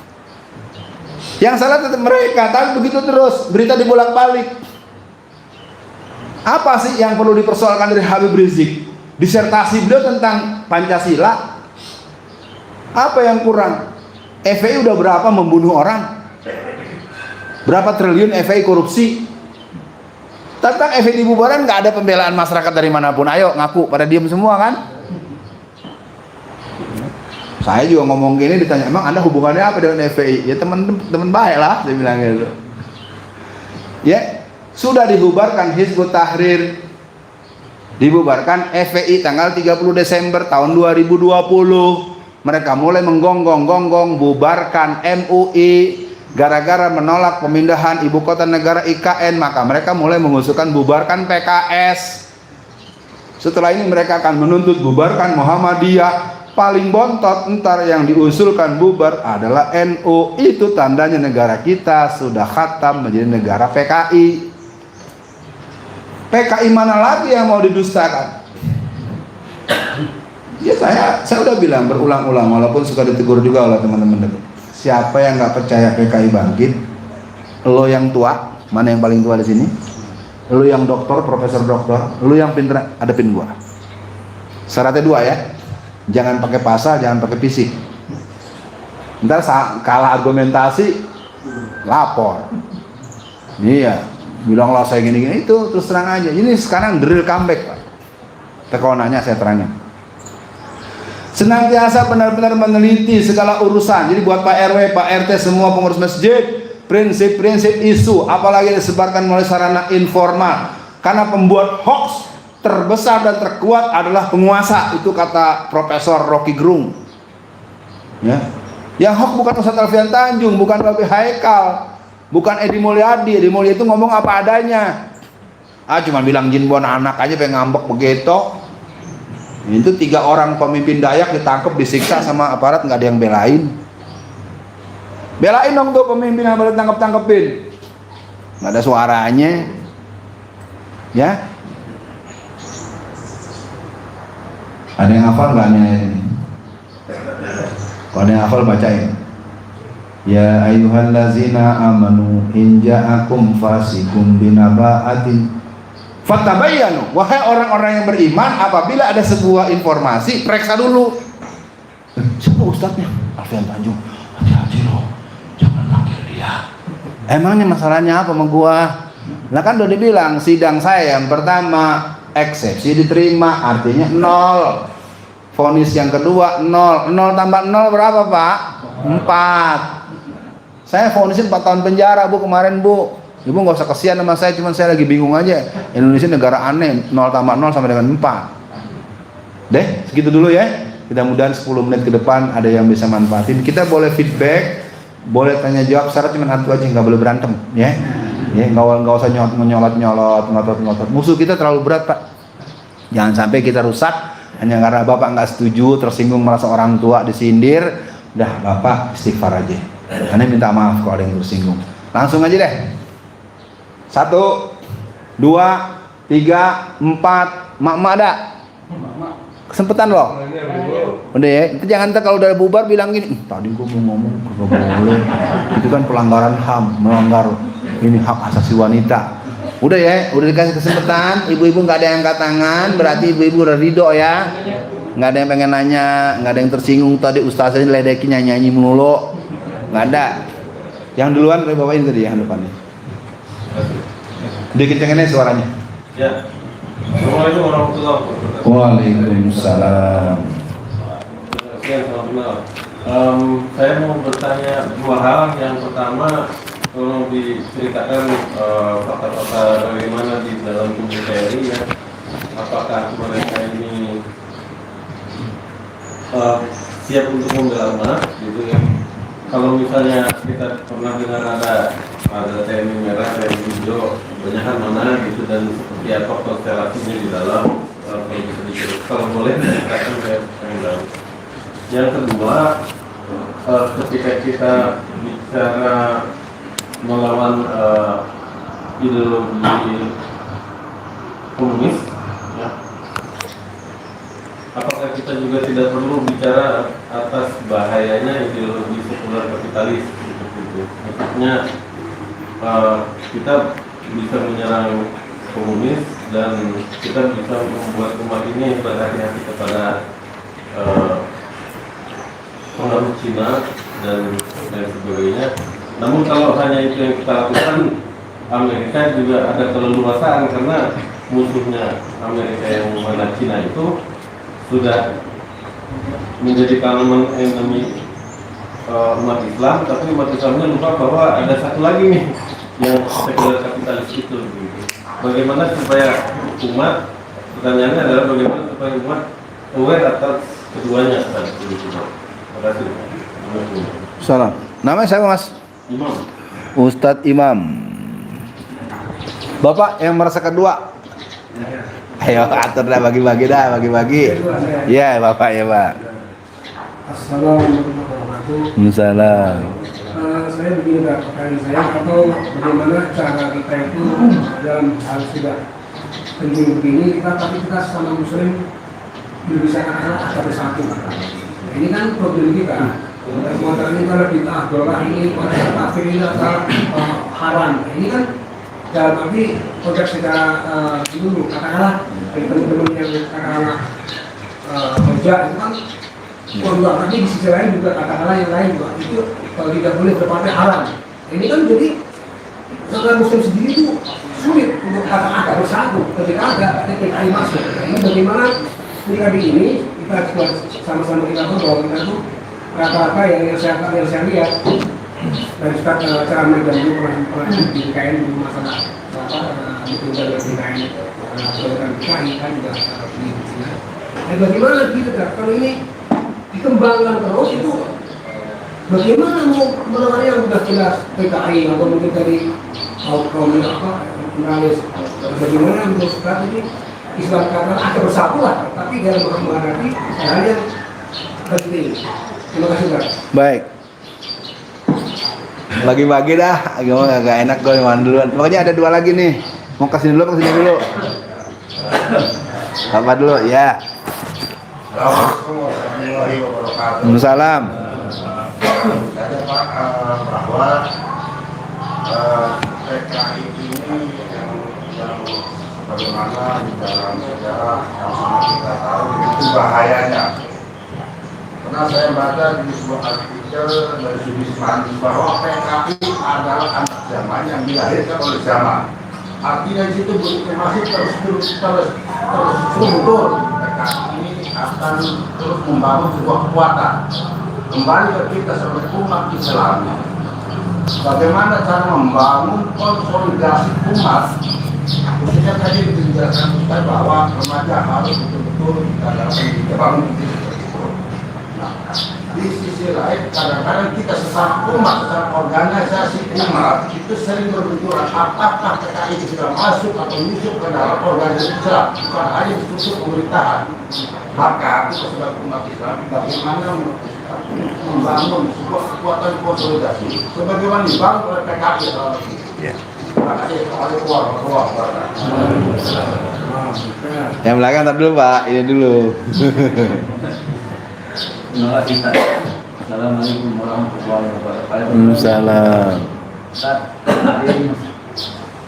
Yang salah tetap mereka, tapi begitu terus berita dibolak-balik. Apa sih yang perlu dipersoalkan dari Habib Rizik? Disertasi beliau tentang Pancasila. Apa yang kurang? FPI udah berapa membunuh orang? Berapa triliun FPI korupsi? Tentang FPI dibubaran nggak ada pembelaan masyarakat dari manapun. Ayo ngaku, pada diem semua kan? Saya juga ngomong gini ditanya, emang Anda hubungannya apa dengan FPI? Ya teman-teman baik lah, saya bilang gitu. Ya, sudah dibubarkan Hizbut Tahrir, dibubarkan FPI tanggal 30 Desember tahun 2020. Mereka mulai menggonggong bubarkan MUI gara-gara menolak pemindahan ibu kota negara IKN, maka mereka mulai mengusulkan bubarkan PKS. Setelah ini mereka akan menuntut bubarkan Muhammadiyah. Paling bontot ntar yang diusulkan bubar adalah NU. Itu tandanya negara kita sudah khatam menjadi negara PKI. PKI mana lagi yang mau didustakan? Ya saya udah bilang berulang-ulang, walaupun suka ditegur juga oleh teman-teman dekat. Siapa yang nggak percaya PKI bangkit? Lo yang tua, mana yang paling tua di sini? Lo yang doktor, profesor doktor, lo yang pinter, hadapin gua. Syaratnya dua ya. Jangan pakai pasal, jangan pakai fisik. Ntar kalah argumentasi, lapor. Iya, bilanglah saya gini-gini, itu terus terang aja. Ini sekarang drill comeback, Pak. Tekonannya saya terangin. Senantiasa benar-benar meneliti segala urusan. Jadi buat Pak RW, Pak RT, semua pengurus masjid, prinsip-prinsip isu, apalagi disebarkan melalui sarana informal. Karena pembuat hoax terbesar dan terkuat adalah penguasa, itu kata Profesor Rocky Gerung. Ya, yang hoax bukan Ustadz Alfian Tanjung, bukan Babi Haikal, bukan Edi Mulyadi. Edi Mulyadi itu ngomong apa adanya. Cuma bilang jin buan anak aja pengen ngambek begitu. Itu 3 orang pemimpin Dayak ditangkap, disiksa sama aparat, nggak ada yang belain. Belain dong tuh pemimpin yang baru tangkep-tangkepin. Nggak ada suaranya. Ya. Ada yang hafal nggak nih ayat ini? Kalau ada yang hafal bacain. Ya ayyuhallazina amanu in ja'akum fasikum binaba'atin fatabayyanu. Wahai orang-orang yang beriman, apabila ada sebuah informasi, periksa dulu. Siapa ustadznya? Alfian Tanjung. Hati-hati loh, jangan panggil dia. Emangnya masalahnya apa sama gua? Nah kan udah dibilang sidang saya yang pertama eksepsi diterima, artinya 0. Vonis yang kedua 0. 0 tambah 0 berapa Pak? 4. Saya vonisin 4 tahun penjara Bu kemarin Bu. Ibu nggak usah kasihan sama saya, cuman saya lagi bingung aja. Indonesia negara aneh, 0 tambah 0 sama dengan 4. Deh, segitu dulu ya. Mudah-mudahan 10 menit ke depan ada yang bisa manfaatin. Kita boleh feedback, boleh tanya jawab, syarat cuma satu aja, nggak boleh berantem ya. Ya, nggak usah nyolot, ngotot. Musuh kita terlalu berat Pak. Jangan sampai kita rusak hanya karena Bapak nggak setuju, tersinggung, merasa orang tua disindir. Udah Bapak istighfar aja. Karena minta maaf kalau ada yang tersinggung. Langsung aja deh. 1, 2, 3, 4. Mak ada? Kesempatan loh. Udah ya. Itu jangan ntar kalau udah bubar bilang gini. Tadi gua mau ngomong nggak boleh. Itu kan pelanggaran HAM, melanggar ini hak asasi wanita. Udah ya, udah dikasih kesempatan. Ibu-ibu nggak ada yang angkat tangan, berarti ibu-ibu udah ridho ya. Nggak ada yang pengen nanya, nggak ada yang tersinggung tadi ustaznya ledekin nyanyi melulu. Nggak ada. Yang duluan dari bapak ini tadi yang depannya. Dikit kencengin suaranya. Ya. Assalamualaikum warahmatullahi wabarakatuh. Waalaikumsalam. Saya mau bertanya 2 hal. Yang pertama, tolong diceritakan fakta-fakta bagaimana di dalam tubuh TNI ya. Apakah mereka ini siap untuk membela umat gitu ya. Kalau misalnya kita pernah dengar ada TNI merah, TNI hijau, kebanyakan mana gitu dan seperti apa konstelasinya di dalam, kalau bisa diceritakan, kalau boleh diceritakan saya pengen tahu. Yang kedua, ketika kita bicara melawan ideologi komunis, ya. Apakah kita juga tidak perlu bicara atas bahayanya ideologi sekuler kapitalis seperti itu? Maksudnya kita bisa menyerang komunis dan kita bisa membuat umat ini berhati-hati kepada pengaruh Cina dan sebagainya. Namun kalau hanya itu yang kita lakukan, Amerika juga ada keleluasaan karena musuhnya Amerika yang mana Cina itu sudah menjadi common enemy umat Islam, tapi umat Islamnya lupa bahwa ada satu lagi nih yang sekuler kapitalis itu. Bagaimana supaya umat, pertanyaannya adalah bagaimana supaya umat aware atas keduanya. Terima kasih. Salam. Nama siapa Mas? Imam. Ustadz Imam. Bapak yang merasa kedua. Ayo atur dah, bagi-bagi dah, bagi-bagi. Iya Bapak ya Pak. Assalamualaikum warahmatullahi wabarakatuh. Waalaikumsalam. Saya begini Pak, pertanyaan saya atau bagaimana cara kita itu dalam hal sudah penting begini tapi kita sama muslim bisa kata bersatu. Nah, ini kan problem kita. Sementara ini kalau kita dolar ini pada kafir ini adalah haram. Nah, ini kan dalam arti konteks secara dulu katakanlah dari teman-teman yang katakanlah kerja itu kan keluar, tapi di sisi lain juga katakanlah yang lain juga itu kalau tidak boleh berpartai haram. Ini kan jadi saudara muslim sendiri itu sulit untuk kata-kata bersatu ketika ada TPKI masuk. Nah, ini bagaimana ketika ini kita sama-sama kita tahu bahwa kita itu kata-kata yang saya lihat dari cara mereka dulu pernah di KN dulu masalah itu dari KN program KI kan juga di sini. Nah, bagaimana gitu kan kalau ini dikembangkan terus itu bagaimana mau menangani yang sudah jelas PKI atau mungkin dari kaum apa jurnalis, bagaimana menurut saya ini Islam kata ada bersatu lah tapi dalam menghadapi hal yang penting. Terima kasih Pak. Baik. Bagi-bagi dah, agak gak enak gue yang duluan. Pokoknya ada dua lagi nih. Mau kasih dulu, kasih dulu. Apa dulu? Ya. Waalaikumsalam. Saya Pak bahwa PKI ini yang bagaimana di dalam sejarah yang sama kita tahu itu bahayanya. Karena saya baca di sebuah artikel dari Sudirman bahwa PKI adalah anak zaman yang dilahirkan oleh zaman. Artinya di situ masih terus struktur PKI ini akan terus membangun sebuah kekuatan. Kembali ke kita sebagai umat Islam, bagaimana cara membangun konsolidasi umat, khususnya tadi dijelaskan kita bahwa remaja harus betul-betul dalam dibangun seperti itu. Nah, di sisi lain kadang-kadang kita sesama umat, sesama organisasi umat itu sering berbenturan apakah PKI itu sudah masuk atau masuk ke dalam organisasi Islam, bukan hanya struktur pemerintahan. Maka kita sebagai umat Islam bagaimana membangun sebuah kekuatan konsolidasi sebagaimana dibangun oleh PKI. Terima kasih. Yang belakang tar dulu Pak, ini dulu. Assalamualaikum warahmatullahi wabarakatuh. Waalaikumsalam. Ustaz, hari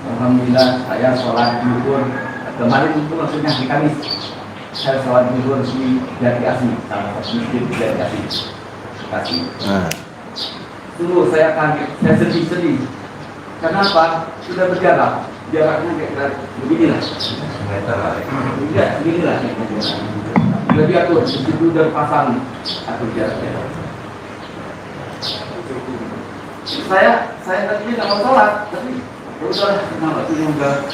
alhamdulillah saya sholat zuhur kemarin itu maksudnya di Kamis. Saya sholat zuhur di Jati Asih, salah satu masjid di Jati Asih. Nah. Dulu saya kaget, saya sedih. Kenapa? Sudah berjarak, jaraknya kayak beginilah. Tidak, beginilah. Sudah diatur, di situ udah pasang atur jaraknya. Saya tadinya nggak mau sholat, tapi udah kenapa itu enggak.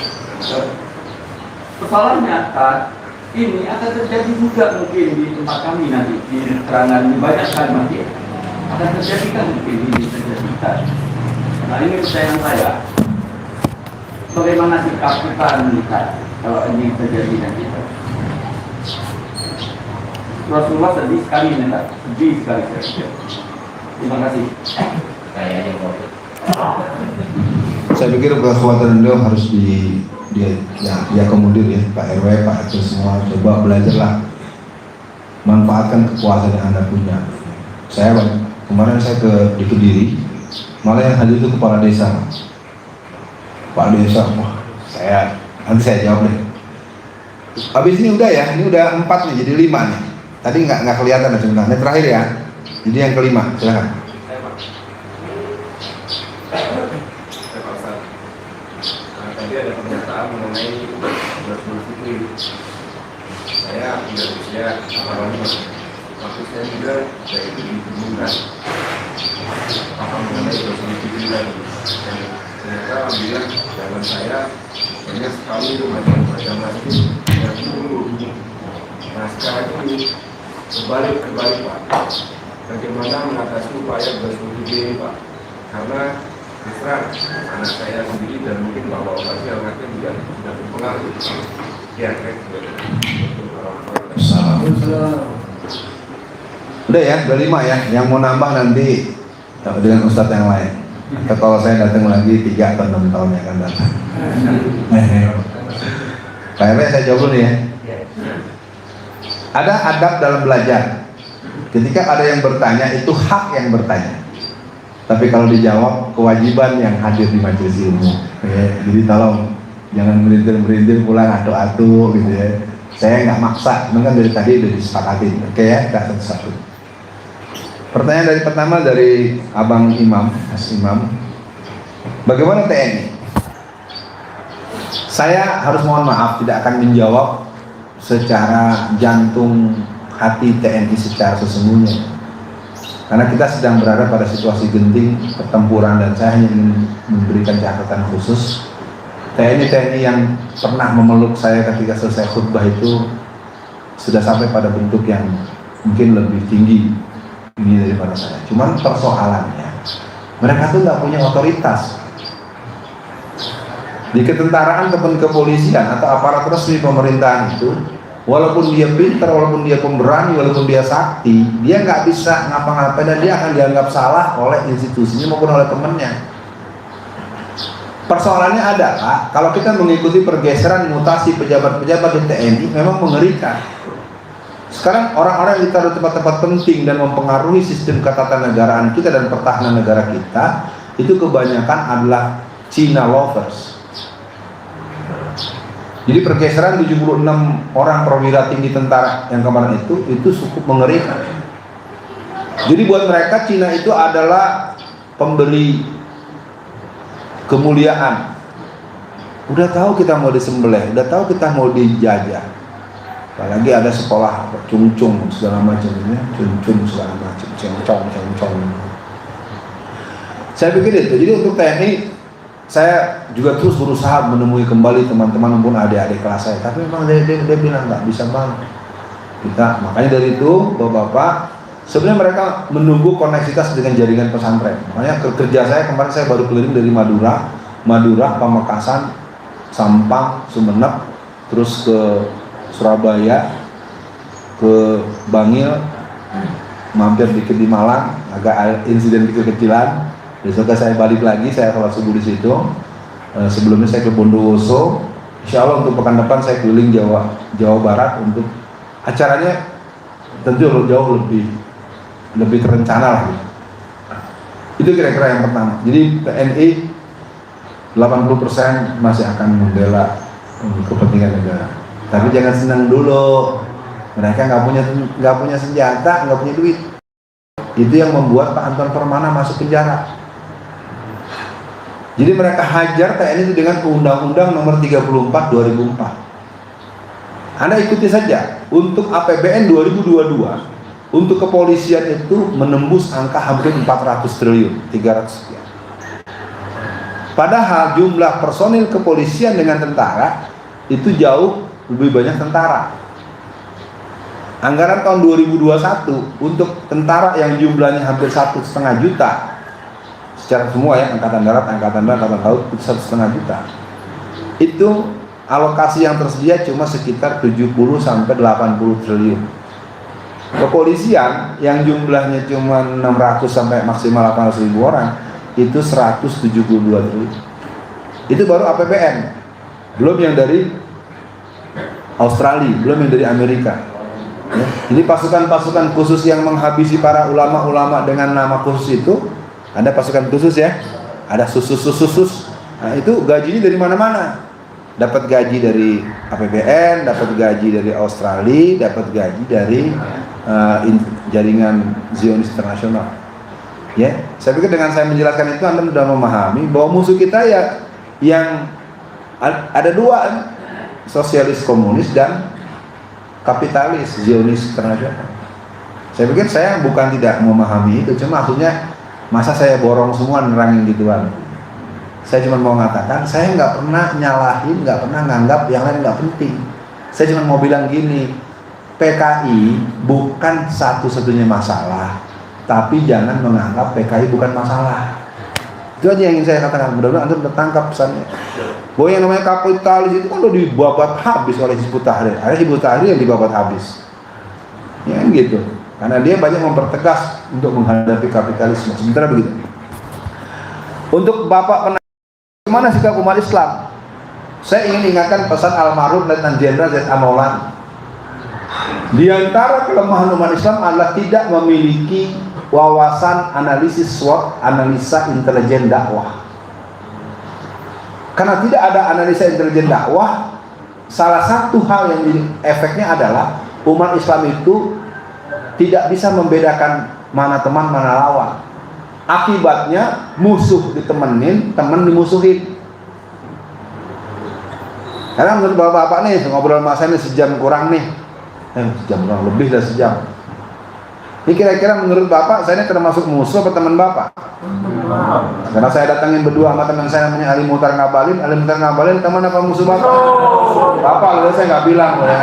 Persoalannya kan ini akan terjadi juga mungkin di tempat kami nanti di keterangan banyak kan masih akan terjadi kan mungkin ini terjadi. Nah ini pertanyaan saya, bagaimana sikap kita melihat kalau ini terjadi nanti? Rasulullah sedih sekali nih, sedih sekali. Terima kasih. Saya pikir kekhawatiran beliau harus di dia akomodir ya, Pak RW, Pak RT semua, coba belajarlah manfaatkan kekuasaan yang Anda punya. Kemarin saya di Kediri, malah yang hadir itu kepala desa, Pak Desa. Wah, nanti saya jawab deh. Habis ini udah ya, ini udah 4 nih, jadi 5 nih. Tadi nggak kelihatan ya sebenarnya. Ini terakhir ya, jadi yang kelima, silakan. Tadi ada pernyataan mengenai berburu fikri. Saya tidak usia awalnya, waktu saya juga saya itu dihubungkan apa mengenai berburu fikri lagi. Dan ternyata alhamdulillah zaman saya banyak sekali remaja masjid yang dulu. Nah sekarang ini kebalik Pak. Bagaimana mengatasi upaya berburu fikri ini Pak? Karena terang anak saya sendiri dan mungkin bapak-bapak yang anaknya juga sudah berpengaruh. Ya, udah ya, udah 5 ya. Yang mau nambah nanti dengan ustadz yang lain. Atau kalau saya datang lagi 3 atau 6 tahun yang akan datang. Kayaknya saya jawab dulu ya. Ada adab dalam belajar. Ketika ada yang bertanya, itu hak yang bertanya. Tapi kalau dijawab, kewajiban yang hadir di majelis ilmu. Ya, jadi tolong jangan merintil-merintil pulang atu-atu gitu ya. Saya nggak maksa, kan dari tadi udah disepakatin. Oke ya, kita satu-satu. Pertanyaan dari pertama dari Abang Imam, Mas Imam. Bagaimana TNI? Saya harus mohon maaf tidak akan menjawab secara jantung hati TNI secara sesungguhnya. Karena kita sedang berada pada situasi genting pertempuran dan saya hanya ingin memberikan catatan khusus. TNI yang pernah memeluk saya ketika selesai khutbah itu sudah sampai pada bentuk yang mungkin lebih tinggi ini daripada saya. Cuman persoalannya mereka tuh nggak punya otoritas di ketentaraan ataupun kepolisian atau aparat resmi pemerintahan itu. Walaupun dia pintar, walaupun dia pemberani, walaupun dia sakti, dia nggak bisa ngapa-ngapain dan dia akan dianggap salah oleh institusinya maupun oleh temannya. Persoalannya adalah kalau kita mengikuti pergeseran mutasi pejabat-pejabat di TNI memang mengerikan. Sekarang orang-orang yang ditaruh tempat-tempat penting dan mempengaruhi sistem ketatanegaraan kita dan pertahanan negara kita itu kebanyakan adalah Cina lovers. Jadi pergeseran 76 orang perwira tinggi tentara yang kemarin itu cukup mengerikan. Jadi buat mereka Cina itu adalah pemberi kemuliaan. Udah tahu kita mau disembelih, udah tahu kita mau dijajah. Apalagi ada sekolah cung-cung segala macamnya, cung-cung segala macam, ceng-cong. Saya pikir itu. Jadi untuk TNI saya juga terus berusaha menemui kembali teman-teman maupun adik-adik kelas saya, tapi memang dia bilang nggak bisa bang. Makanya dari itu bapak-bapak sebenarnya mereka menunggu koneksitas dengan jaringan pesantren. Makanya kerja saya kemarin saya baru keliling dari Madura, Pamekasan, Sampang, Sumeneb, terus ke Surabaya, ke Bangil, mampir dikit di Malang, agak insiden kecil-kecilan. Besoknya saya balik lagi, saya sholat subuh di situ. Sebelumnya saya ke Bondowoso. Insya Allah untuk pekan depan saya keliling Jawa Barat untuk acaranya tentu jauh lebih terencana lah. Itu kira-kira yang pertama. Jadi TNI 80% masih akan membela kepentingan negara. Tapi jangan senang dulu. Mereka nggak punya senjata, nggak punya duit. Itu yang membuat Pak Anton Permana masuk penjara. Jadi mereka hajar TNI itu dengan Undang-Undang Nomor 34 2004. Anda ikuti saja. Untuk APBN 2022, untuk kepolisian itu menembus angka hampir 400 triliun, 300 sekian. Padahal jumlah personil kepolisian dengan tentara itu jauh lebih banyak tentara. Anggaran tahun 2021 untuk tentara yang jumlahnya hampir 1,5 juta secara semua ya, angkatan darat, angkatan laut itu 1,5 juta. Itu alokasi yang tersedia cuma sekitar 70 sampai 80 triliun. Kepolisian yang jumlahnya cuma 600 sampai maksimal 800 ribu orang itu 172 triliun. Itu baru APBN. belum yang dari Australia, belum yang dari Amerika. Ya. Jadi pasukan-pasukan khusus yang menghabisi para ulama-ulama dengan nama khusus itu, ada pasukan khusus ya, ada susus. Nah, itu gajinya dari mana-mana. Dapat gaji dari APBN, dapat gaji dari Australia, dapat gaji dari jaringan Zionis internasional. Ya, saya pikir dengan saya menjelaskan itu Anda sudah memahami bahwa musuh kita ya yang ada dua, sosialis komunis dan kapitalis Zionis internasional. Saya pikir saya bukan tidak memahami itu, cuma maksudnya masa saya borong semua nerangin gituan. Saya cuma mau mengatakan, saya nggak pernah nyalahin, nggak pernah nganggap yang lain nggak penting. Saya cuma mau bilang gini, PKI bukan satu-satunya masalah, tapi jangan menganggap PKI bukan masalah. Itu aja yang ingin saya katakan. Mudah-mudahan Anda tertangkap pesannya. Bahwa yang namanya kapitalis itu kan udah dibabat habis oleh Hizbut Tahrir. Ada Hizbut Tahrir yang dibabat habis. Ya gitu. Karena dia banyak mempertegas untuk menghadapi kapitalisme. Sementara begitu. Untuk Bapak bagaimana sikap umat Islam? Saya ingin ingatkan pesan almarhum Letnan Jenderal Z.A. Maulana. Di antara kelemahan umat Islam adalah tidak memiliki wawasan analisis SWOT, analisa intelijen dakwah. Karena tidak ada analisa intelijen dakwah, salah satu hal yang efeknya adalah umat Islam itu tidak bisa membedakan mana teman, mana lawan. Akibatnya musuh ditemenin, teman dimusuhin. Karena menurut bapak-bapak nih, ngobrol sama saya nih sejam kurang nih, sejam kurang lebih dari sejam. Ini kira-kira menurut bapak saya ini termasuk musuh atau teman bapak? Karena saya datangin berdua sama teman saya namanya Ali Muhtar Ngabalin. Ali Muhtar Ngabalin teman apa musuh bapak? Bapak, lalu saya nggak bilang ya.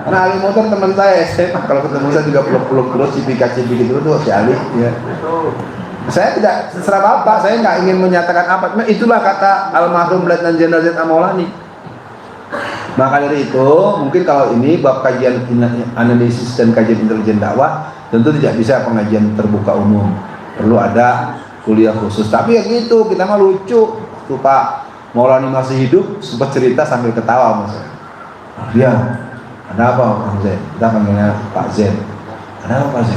Karena Ali Muhtar teman saya SMA, kalau ketemu saya juga peluk-peluk cipika-cipik gitu tuh si Ali ya. Saya tidak terserah bapak, saya nggak ingin menyatakan apa. Itulah kata almarhum Letnan Jenderal Z.A. Maulana. Maka dari itu, mungkin kalau ini bab kajian analisis dan kajian intelijen dakwah tentu tidak bisa pengajian terbuka umum. Perlu ada kuliah khusus. Tapi ya gitu, kita mah lucu. Tuh Pak Maulana masih hidup, sempat cerita sambil ketawa mas. Dia, ada apa Pak Z? Kita panggilnya Pak Z. Ada apa Pak Z?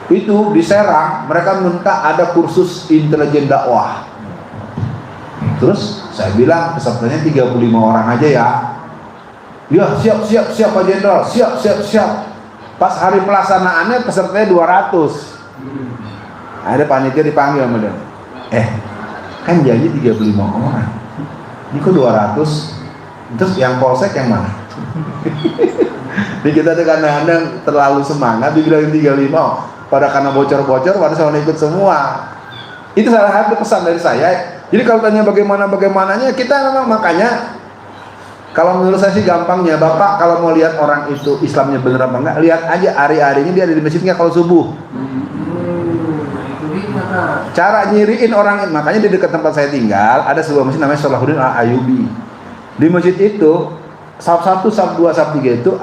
Itu di Serang mereka minta ada kursus intelijen dakwah. Terus saya bilang pesertanya 35 orang aja ya. Ya siap Pak Jenderal, siap. Pas hari pelaksanaannya pesertanya 200. Ada panitia dipanggil sama dia. Kan janji 35 orang. Ini kok 200? Terus yang polsek yang mana? Ini kita kadang-kadang terlalu semangat dibilang 35. Pada karena bocor-bocor pada sama ikut semua. Itu salah satu pesan dari saya. Jadi kalau tanya bagaimananya, kita memang makanya kalau menurut saya sih gampangnya, Bapak kalau mau lihat orang itu Islamnya bener apa enggak, lihat aja hari-harinya dia ada di masjidnya kalau subuh. Cara nyiriin orang, makanya di dekat tempat saya tinggal ada sebuah masjid namanya Salahuddin Al-Ayyubi. Di masjid itu sab 1, sab 2, sab 3 itu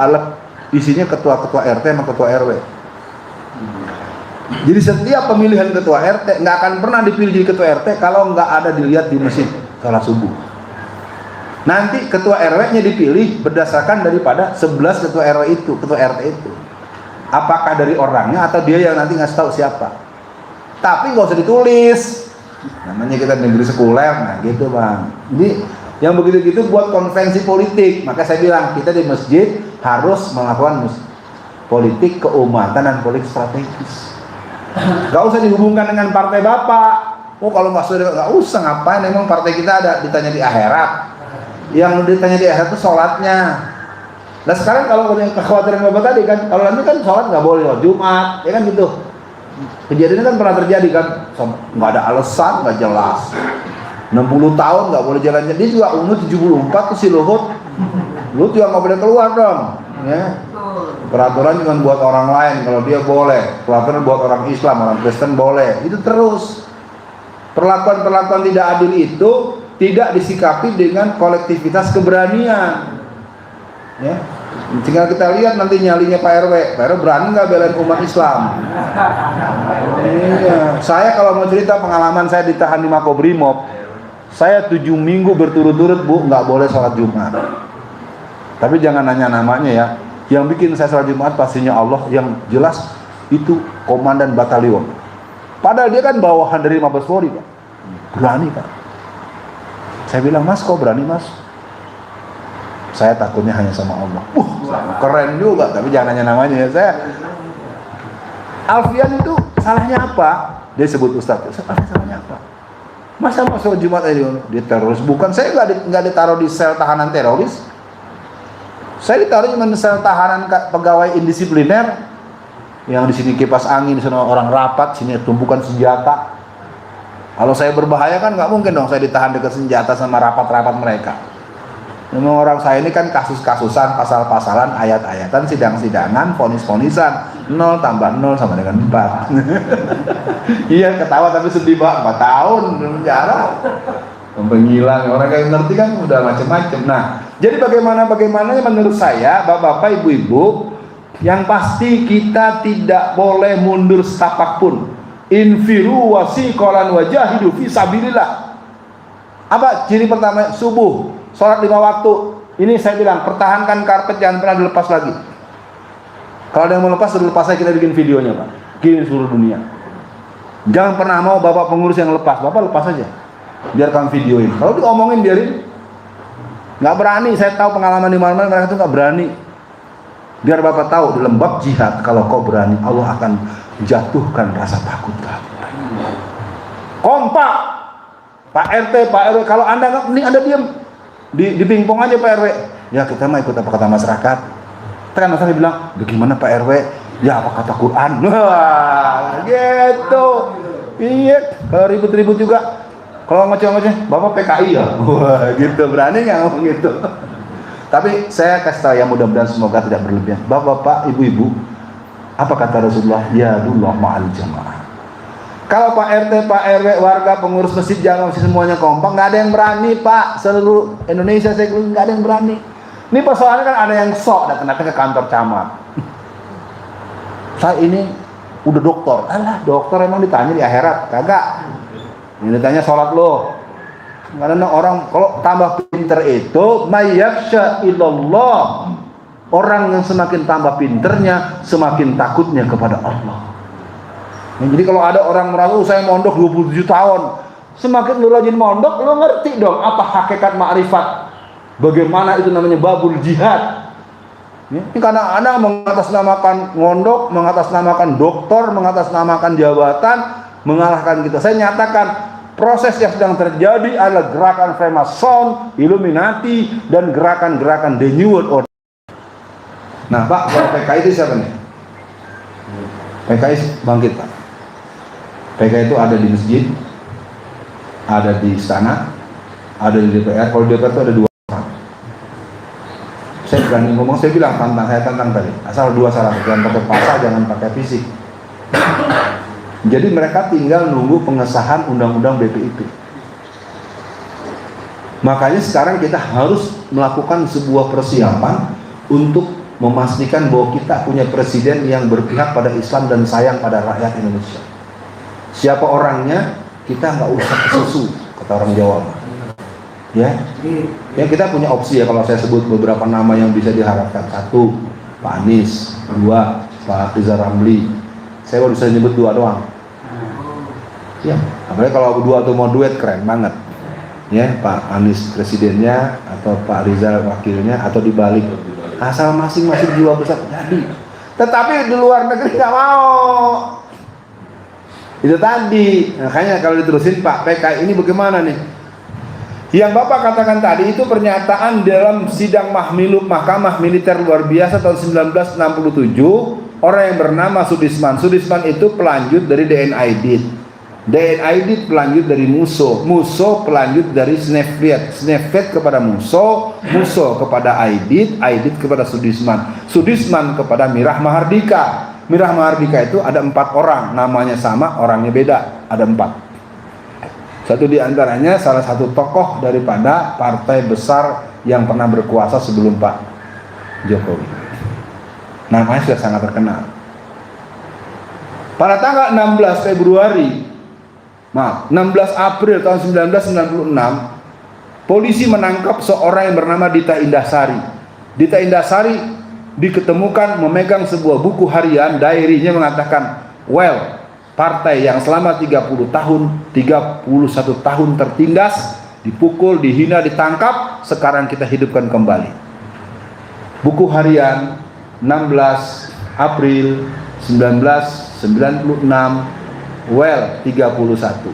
isinya ketua-ketua RT sama ketua RW. Jadi setiap pemilihan ketua RT nggak akan pernah dipilih jadi ketua RT kalau nggak ada dilihat di masjid salat subuh. Nanti ketua RW-nya dipilih berdasarkan daripada 11 ketua RW itu, ketua RT itu. Apakah dari orangnya atau dia yang nanti ngasih tahu siapa. Tapi nggak usah ditulis. Namanya kita negeri sekuler, nah gitu bang. Jadi yang begitu-gitu buat konvensi politik. Maka saya bilang kita di masjid harus melakukan politik keumatan dan politik strategis. Gak usah dihubungkan dengan partai bapak. Oh kalau nggak usah ngapain? Emang partai kita ada ditanya di akhirat. Yang ditanya di akhirat itu sholatnya. Nah sekarang kalau kekhawatiran bapak tadi kan, kalau nanti kan sholat nggak boleh Jumat, ya kan gitu. Kejadiannya kan pernah terjadi kan, nggak ada alasan, nggak jelas. 60 tahun nggak boleh jalan. Dia juga umur 74 tuh si Luhut juga nggak boleh keluar dong. Ya. Peraturan cuma buat orang lain, kalau dia boleh. Peraturan buat orang Islam, orang Kristen boleh. Itu terus. Perlakuan-perlakuan tidak adil itu tidak disikapi dengan kolektivitas keberanian. Ya. Tinggal kita lihat nanti nyalinya Pak RW berani nggak belain umat Islam? Iya. Saya kalau mau cerita pengalaman saya ditahan di Makobrimob, Saya 7 minggu berturut-turut Bu nggak boleh sholat Jumat. Tapi jangan nanya namanya ya. Yang bikin saya sholat Jumat pastinya Allah, yang jelas itu komandan batalion. Padahal dia kan bawahan dari Mabes Polri Pak. Berani Pak. Saya bilang, Mas kok berani Mas? Saya takutnya hanya sama Allah. Keren juga, tapi jangan nanya namanya ya. Saya Alfian itu salahnya apa? Dia sebut Ustadz, salahnya apa? Masa mau sholat Jumat aja dia teroris? Bukan, saya nggak ditaruh di sel tahanan teroris. Saya ditaruh cuma di sel tahanan pegawai indisipliner. Yang di sini kipas angin, di sana orang rapat, sini tumpukan senjata. Kalau saya berbahaya kan nggak mungkin dong saya ditahan dekat senjata sama rapat-rapat mereka. Memang orang saya ini kan kasus-kasusan, pasal-pasalan, ayat-ayatan, sidang-sidangan, vonis-vonisan. 0 tambah 0 sama dengan 4. Iya ketawa tapi sedih Pak, 4 tahun penjara. Penghilang, orang kayak ngerti kan udah macam-macam. Nah, jadi bagaimana menurut saya, bapak-bapak, ibu-ibu, yang pasti kita tidak boleh mundur setapak pun. Infiru wasiqalan wajahidu fi sabilillah. Apa ciri pertama? Subuh, sholat 5 waktu. Ini saya bilang, pertahankan karpet, jangan pernah dilepas lagi. Kalau ada yang mau lepas, suruh lepas aja, kita bikin videonya Pak. Kirim seluruh dunia. Jangan pernah mau bapak pengurus yang lepas, bapak lepas aja. Biarkan videoin. Kalau diomongin biarin. Nggak berani, saya tahu pengalaman di mana-mana mereka itu nggak berani. Biar bapak tahu di lembab jihad, kalau kau berani, Allah akan jatuhkan rasa takut kamu. Kompak, Pak RT, Pak RW. Kalau anda nggak, mending anda diam. Di pingpong aja Pak RW. Ya kita mah ikut apa kata masyarakat. Kan masyarakat bilang, bagaimana Pak RW? Ya apa kata Quran? Wah, gitu. Iya, kalau ribut-ribut juga. Kalau ngoceh-ngoceh, Bapak PKI ya? Wah, gitu. Berani nggak ngomong gitu? Tapi saya kasih tahu ya, mudah-mudahan semoga tidak berlebihan. Bapak-bapak, ibu-ibu, apa kata Rasulullah? Ya dullah ma'al jamaah. Kalau Pak RT, Pak RW, warga, pengurus masjid, jangan masih semuanya kompak. Nggak ada yang berani Pak. Seluruh Indonesia saya bilang nggak ada yang berani. Ini persoalannya kan ada yang sok datang-datang ke kantor camat. Saya ini udah dokter. Alah, dokter emang ditanya di akhirat? Kagak. Ini ditanya sholat lo. Karena orang kalau tambah pinter itu mayyaksha illallah. Orang yang semakin tambah pinternya, semakin takutnya kepada Allah. Nah, jadi kalau ada orang merasa saya mondok 27 tahun, semakin lu rajin mondok, lu ngerti dong apa hakikat ma'rifat. Bagaimana itu namanya babul jihad. Ini karena Anda mengatasnamakan mondok, mengatasnamakan doktor, mengatasnamakan jabatan, mengalahkan kita. Saya nyatakan proses yang sedang terjadi adalah gerakan Freemason, Illuminati, dan gerakan-gerakan The New World Order. Nah Pak, kalau PKI itu siapa nih? PKI bangkit Pak. PKI itu ada di masjid, ada di istana, ada di DPR. Kalau di DPR itu ada 2 orang. Saya berani ngomong, saya bilang saya tantang tadi. Asal 2 syarat, jangan pakai pasal, jangan pakai fisik. Jadi mereka tinggal nunggu pengesahan undang-undang BPIP. Makanya sekarang kita harus melakukan sebuah persiapan untuk memastikan bahwa kita punya presiden yang berpihak pada Islam dan sayang pada rakyat Indonesia. Siapa orangnya, kita nggak usah kesusu, kata orang Jawa. Ya, kita punya opsi ya. Kalau saya sebut beberapa nama yang bisa diharapkan. 1, Pak Anies. 2, Pak Rizal Ramli. Saya baru bisa nyebut 2 doang. Ya, apalagi kalau 2 tuh mau duet keren banget. Ya, Pak Anies presidennya atau Pak Rizal wakilnya atau dibalik. Asal masing-masing jiwa besar jadi. Tetapi di luar negeri nggak mau. Itu tadi. Makanya kalau diterusin Pak PKI ini bagaimana nih? Yang Bapak katakan tadi itu pernyataan dalam sidang Mahkamah Militer Luar Biasa tahun 1967. Orang yang bernama Sudisman. Sudisman itu pelanjut dari DN Aidit. DN Aidit pelanjut dari Musso. Musso pelanjut dari Snefried. Snefried kepada Musso. Musso kepada Aidit. Aidit kepada Sudisman. Sudisman kepada Mirah Mahardika. Mirah Mahardika itu ada 4 orang. Namanya sama, orangnya beda. Ada 4. Satu di antaranya salah satu tokoh daripada partai besar yang pernah berkuasa sebelum Pak Jokowi. Namanya sudah sangat terkenal. Pada tanggal 16 Februari Maaf, 16 April tahun 1996, polisi menangkap seorang yang bernama Dita Indahsari. Dita Indahsari diketemukan memegang sebuah buku harian, diary-nya mengatakan, well, partai yang selama 31 tahun tertindas, dipukul, dihina, ditangkap, sekarang kita hidupkan kembali. Buku harian 16 April 1996, well 31.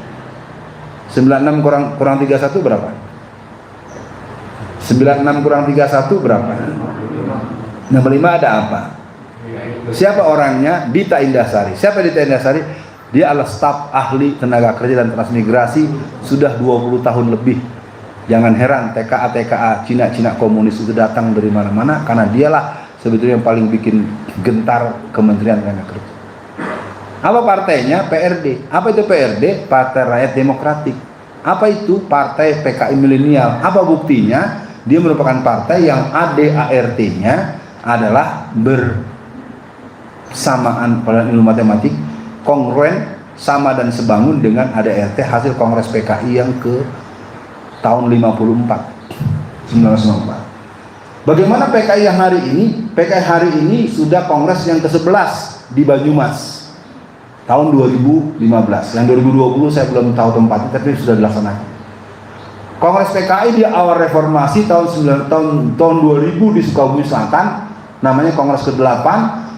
96 kurang 31 berapa? 96 kurang 31 berapa? 65 ada apa? Siapa orangnya? Dita Indahsari. Siapa Dita Indahsari? Dia adalah staf ahli tenaga kerja dan transmigrasi sudah 20 tahun lebih. Jangan heran TKA Cina komunis itu datang dari mana-mana, karena dialah sebetulnya yang paling bikin gentar Kementerian Tenaga Kerja. Apa partainya? PRD. Apa itu PRD? Partai Rakyat Demokratik. Apa itu? Partai PKI Milenial. Apa buktinya? Dia merupakan partai yang ADART-nya adalah bersamaan pada ilmu matematik, kongruen, sama dan sebangun dengan ADART hasil Kongres PKI yang ke tahun 1954. Bagaimana PKI yang hari ini? PKI hari ini sudah kongres yang ke-11 di Banyumas tahun 2015. Yang 2020 saya belum tahu tempatnya, tapi sudah dilaksanakan. Kongres PKI di awal reformasi tahun 2000 di Sukabumi Selatan, namanya Kongres ke-8,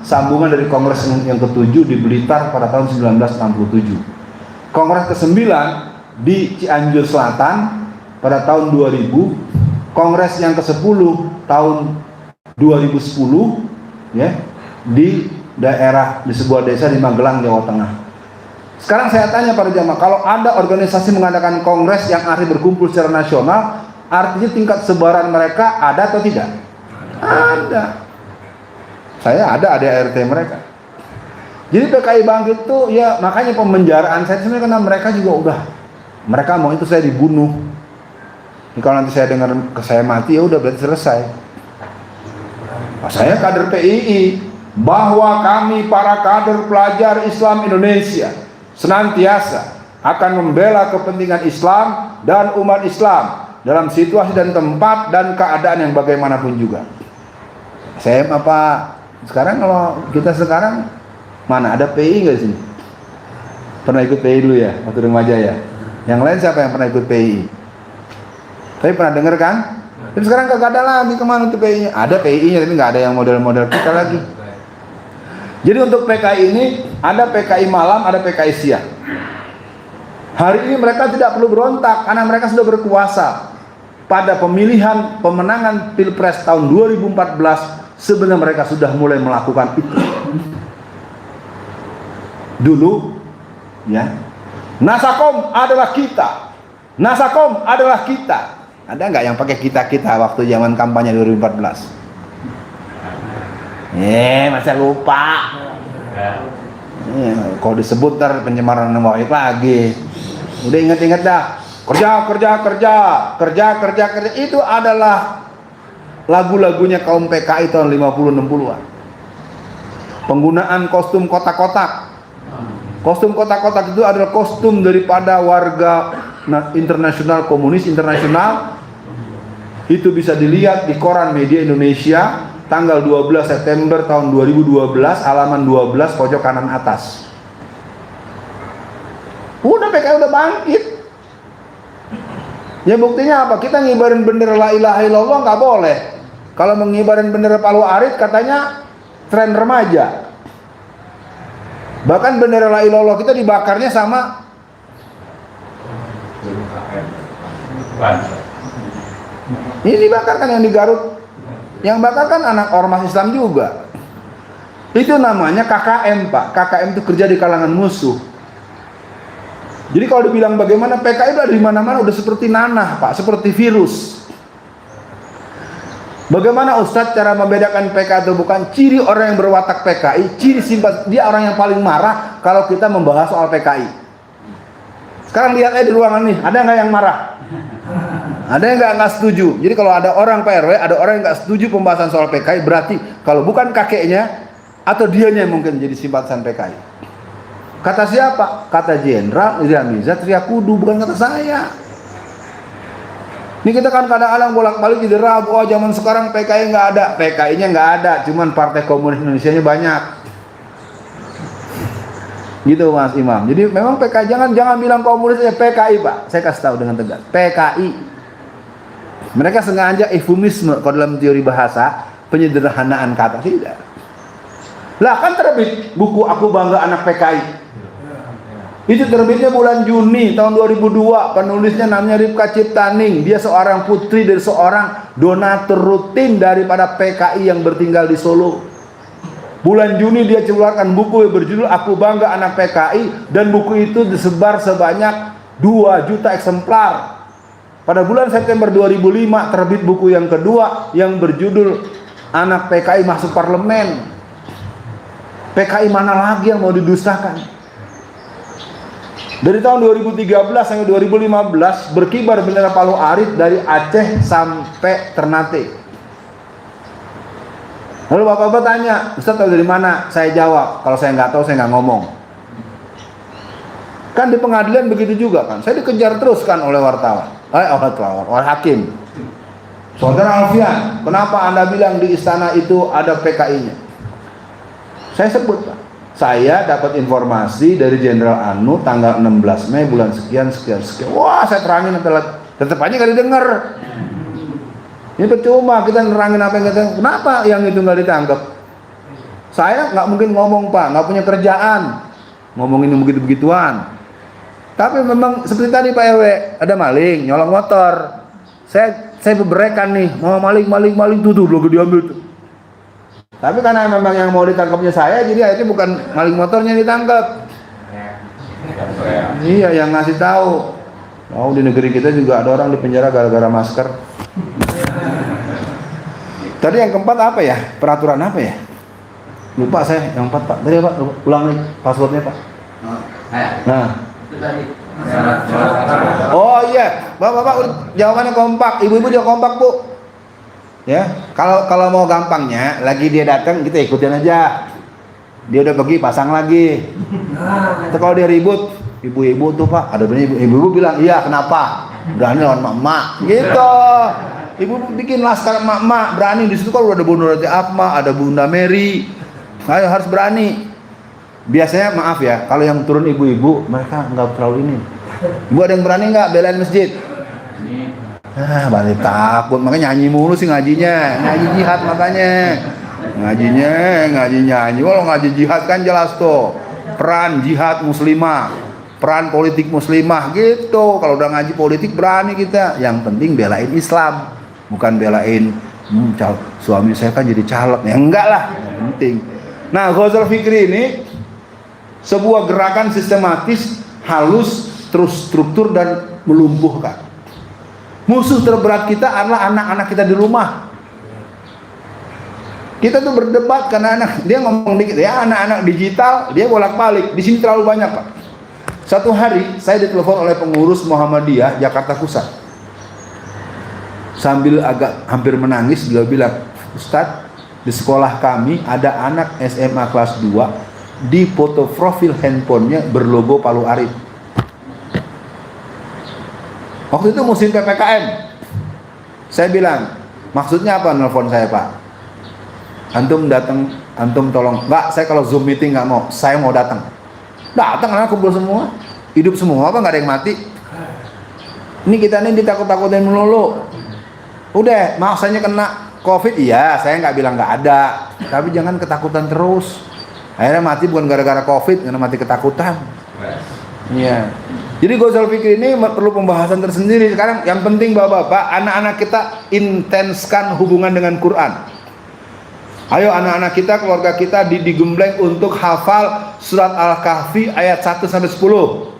sambungan dari Kongres yang ke-7 di Blitar pada tahun 1967. Kongres ke-9 di Cianjur Selatan pada tahun 2000. Kongres yang ke-10 tahun 2010 ya, di sebuah desa di Magelang, Jawa Tengah. Sekarang saya tanya para jamaah, kalau ada organisasi mengadakan kongres yang akhirnya berkumpul secara nasional, artinya tingkat sebaran mereka ada atau tidak? Ada. Saya ada ADART mereka. Jadi PKI Bangkit itu ya, makanya pemenjaraan saya sebenarnya karena mereka juga mereka mau itu saya dibunuh. Jadi kalau nanti saya dengar saya mati, ya udah berarti selesai. Nah, saya kader PII, bahwa kami para kader pelajar Islam Indonesia senantiasa akan membela kepentingan Islam dan umat Islam dalam situasi dan tempat dan keadaan yang bagaimanapun juga. Saya sekarang kalau kita sekarang mana ada PII nggak di sini? Pernah ikut PII dulu ya waktu remaja ya. Yang lain siapa yang pernah ikut PII? Tapi pernah dengar kan? Tapi sekarang kagak ada lagi, kemana tuh PII-nya? Ada PII-nya tapi nggak ada yang model-model kita lagi. Jadi untuk PKI ini ada PKI malam, ada PKI siang. Hari ini mereka tidak perlu berontak karena mereka sudah berkuasa. Pada pemilihan pemenangan Pilpres tahun 2014 sebenarnya mereka sudah mulai melakukan itu. Dulu ya, Nasakom adalah kita. Nasakom adalah kita. Ada nggak yang pakai kita waktu zaman kampanye 2014? Masa lupa. Kalau disebut ntar pencemaran nama baik lagi. Udah ingat-ingat dah. Kerja. Itu adalah lagu-lagunya kaum PKI tahun 50-60-an. Penggunaan kostum kotak-kotak. Kostum kotak-kotak itu adalah kostum daripada warga internasional, komunis internasional. Itu bisa dilihat di koran Media Indonesia tanggal 12 September tahun 2012, halaman 12 pojok kanan atas. Udah PKI udah bangkit. Ya buktinya apa? Kita ngibarin bendera la ilaha illallah nggak boleh. Kalau mengibarin bendera Palu Arit katanya tren remaja. Bahkan bendera la ilaha illallah kita dibakarnya sama ini dibakar kan yang di Garut. Yang bakar kan anak ormas Islam juga. Itu namanya KKM, Pak. KKM itu kerja di kalangan musuh. Jadi kalau dibilang bagaimana PKI udah di mana-mana udah seperti nanah, Pak, seperti virus. Bagaimana Ustadz cara membedakan PKI atau bukan? Ciri orang yang berwatak PKI, ciri simpati, dia orang yang paling marah kalau kita membahas soal PKI. Sekarang lihat aja di ruangan nih, ada nggak yang marah? Ada yang nggak setuju. Jadi kalau ada orang PRW, ada orang yang nggak setuju pembahasan soal PKI, berarti kalau bukan kakeknya atau dianya yang mungkin jadi simpatisan PKI. Kata siapa? Kata Jenderal Iriamiza Triakudu, bukan kata saya. Ini kita kan kadang-kadang bolak-balik jadi ragu, oh zaman sekarang PKI nggak ada. PKI-nya nggak ada, cuman Partai Komunis Indonesia-nya banyak. Gitu Mas Imam. Jadi memang PKI, jangan bilang komunis aja, PKI Pak. Saya kasih tahu dengan tegas. PKI. Mereka sengaja eufemisme kalau dalam teori bahasa, penyederhanaan kata, tidak. Lah kan terbit buku Aku Bangga Anak PKI. Itu terbitnya bulan Juni tahun 2002. Penulisnya namanya Ripka Ciptaning. Dia seorang putri dari seorang donatur rutin daripada PKI yang bertinggal di Solo. Bulan Juni dia keluarkan buku yang berjudul Aku Bangga Anak PKI, dan buku itu disebar sebanyak 2 juta eksemplar. Pada bulan September 2005 terbit buku yang kedua yang berjudul Anak PKI Masuk Parlemen. PKI mana lagi yang mau didustakan? Dari tahun 2013 sampai 2015 berkibar bendera Palu Arit dari Aceh sampai Ternate. Lalu bapak-bapak tanya, Ustaz tahu dari mana? Saya jawab, kalau saya nggak tahu saya nggak ngomong. Kan di pengadilan begitu juga kan? Saya dikejar terus kan oleh wartawan, oleh hakim. Saudara Alfian, kenapa Anda bilang di istana itu ada PKI-nya? Saya sebut Pak. Saya dapat informasi dari Jenderal Anu tanggal 16 Mei bulan sekian. Wah, saya terangin, tetap aja nggak didengar. Ini percuma kita nerangin apa yang kita, kenapa yang itu nggak ditangkap? Saya nggak mungkin ngomong Pak, nggak punya kerjaan ngomongin begitu-begituan. Tapi memang seperti tadi Pak RW, ada maling nyolong motor. Saya beberekan nih, mau maling tuh lagi diambil tuh. Tapi karena memang yang mau ditangkapnya saya, jadi akhirnya bukan maling motornya yang ditangkap. Iya, yang ngasih tahu. Oh, di negeri kita juga ada orang di penjara gara-gara masker. Tadi yang keempat apa ya? Peraturan apa ya? Lupa saya yang 4 Pak. Tadi Pak, ulang nih passwordnya Pak. Nah. Oh iya, Bapak jawabannya kompak. Ibu-ibu juga kompak Bu. Ya, kalau mau gampangnya, lagi dia datang kita ikutin aja. Dia udah pergi pasang lagi. Itu kalau dia ribut, ibu-ibu tuh Pak, ada bener ibu-ibu bilang, iya kenapa? Berani lawan mak-mak, gitu. Ibu bikin laskar mak-mak, berani di situ kalau ada Bunda Rati Atma, ada Bunda Mary, ayo harus berani. Biasanya maaf ya, kalau yang turun ibu-ibu, mereka nggak terlalu ini. Ibu ada yang berani nggak belain masjid? Balik takut, makanya nyanyi mulu sih ngajinya, ngaji jihad makanya. Ngaji nyanyi. Walau ngaji jihad kan jelas tuh, peran jihad muslimah, peran politik muslimah gitu. Kalau udah ngaji politik berani kita. Yang penting belain Islam, bukan belain suami saya kan jadi caleg. Ya enggak lah, yang penting. Nah, Ghazal Fikri ini sebuah gerakan sistematis, halus, terus struktur dan melumpuhkan. Musuh terberat kita adalah anak-anak kita di rumah. Kita tuh berdebat karena dia ngomong dikit ya, anak-anak digital dia bolak-balik. Di sini terlalu banyak Pak. Satu hari saya ditelepon oleh pengurus Muhammadiyah Jakarta Pusat. Sambil agak hampir menangis beliau bilang, Ustadz, di sekolah kami ada anak SMA kelas 2 di foto profil handphonenya berlogo Palu Arit. Waktu itu musim PPKM. Saya bilang, maksudnya apa nelfon saya Pak? Antum datang, antum tolong. Enggak, saya kalau Zoom meeting nggak mau. Saya mau datang. Datang karena kumpul semua. Hidup semua apa nggak ada yang mati. Ini kita ini ditakut-takutin melulu. Udah, maksanya kena COVID, iya, saya nggak bilang nggak ada. Tapi jangan ketakutan terus. Akhirnya mati bukan gara-gara COVID, karena mati ketakutan. Iya. Jadi Ghazal Fikri ini perlu pembahasan tersendiri. Sekarang yang penting Bapak-bapak, anak-anak kita intenskan hubungan dengan Quran. Ayo anak-anak kita, keluarga kita digembleng untuk hafal surat Al-Kahfi ayat 1 sampai 10.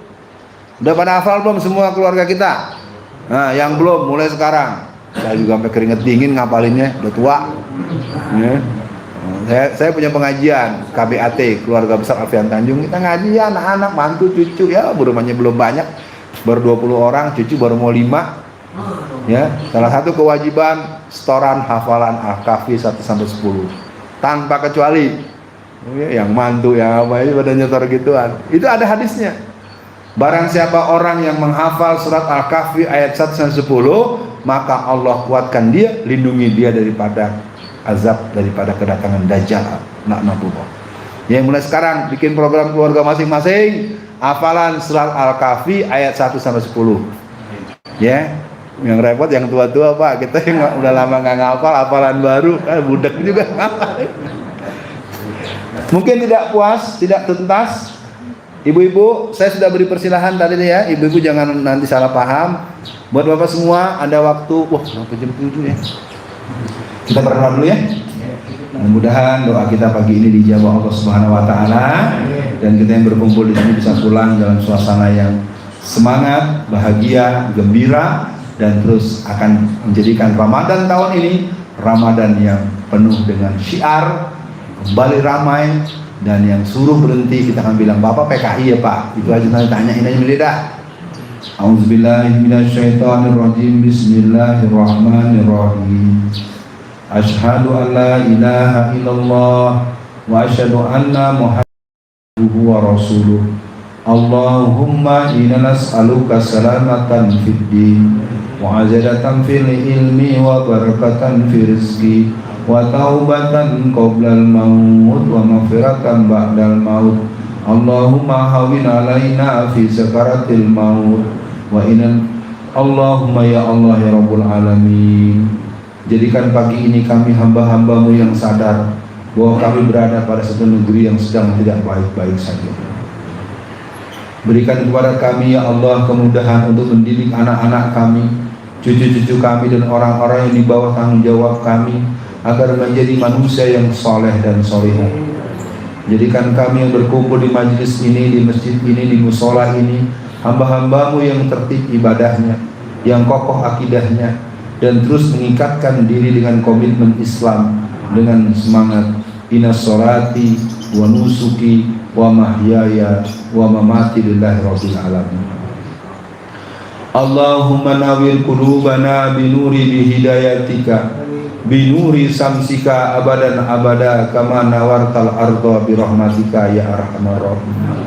Udah pada hafal belum semua keluarga kita? Nah, yang belum mulai sekarang. Saya juga sampai keringet dingin ngapalinnya, udah tua. Ya. Saya punya pengajian KBAT, Keluarga Besar Alfian Tanjung. Kita ngaji ya anak-anak, mantu, cucu ya, rumahnya belum banyak, baru 20 orang, cucu baru mau 5. Ya, salah satu kewajiban setoran hafalan Al-Kahfi 1 sampai 10 tanpa kecuali. Yang mantu, yang apa ini pada nyetor gituan. Itu ada hadisnya. Barang siapa orang yang menghafal surat Al-Kahfi ayat 1-10, maka Allah kuatkan dia, lindungi dia daripada azab, daripada kedatangan Dajjal, laknatullah. Yang mulai sekarang bikin program keluarga masing-masing, hafalan surat Al-Kahfi ayat 1-10. Ya, yang repot yang tua-tua Pak, kita yang udah lama nggak ngapal, hafalan baru, budak juga ngapal. Mungkin tidak puas, tidak tuntas. Ibu-ibu, saya sudah beri persilahan tadi ya. Ibu-ibu jangan nanti salah paham. Buat Bapak semua ada waktu. Wah, sampai jam 7 ya. Kita berdoa dulu ya. Mudah-mudahan doa kita pagi ini dijawab Allah Subhanahu wa taala dan kita yang berkumpul di sini bisa pulang dalam suasana yang semangat, bahagia, gembira dan terus akan menjadikan Ramadan tahun ini Ramadan yang penuh dengan syiar, kembali ramai, dan yang suruh berhenti kita akan bilang Bapak PKI ya Pak, itu aja nanti tanyain aja lidah. A'udzubillahi minasyaitonirrajim. Bismillahirrahmanirrahim. Asyhadu an la ilaha illallah wa asyhadu anna Muhammadan wa rasuluh. Allahumma inna nas'aluka salamatan fid din wa azadatan fil ilmi wa barakatan fil rizqi wa taubatan qoblal maut wa maghfiratan ba'dal maut. Allahumma hawin alaina fi sakaratil maut wa inna Allahumma ya Allah ya Rabbul alamin. Jadikan pagi ini kami hamba-hambamu yang sadar bahwa kami berada pada satu negeri yang sedang tidak baik-baik saja. Berikan kepada kami ya Allah kemudahan untuk mendidik anak-anak kami, cucu-cucu kami dan orang-orang yang di bawah tanggung jawab kami agar menjadi manusia yang soleh dan solehah. Jadikan kami yang berkumpul di majelis ini, di masjid ini, di musola ini, hamba-hambamu yang tertib ibadahnya, yang kokoh akidahnya, dan terus mengikatkan diri dengan komitmen Islam dengan semangat inna sholati wa nusuki wa mahyaya wa mamati lillahi rabbil alamin. Allahumma nawwir qulubana binuri bihidayatika binuri samsika abadan abada kama nawartal arda birahmatika ya arhamar rahimin.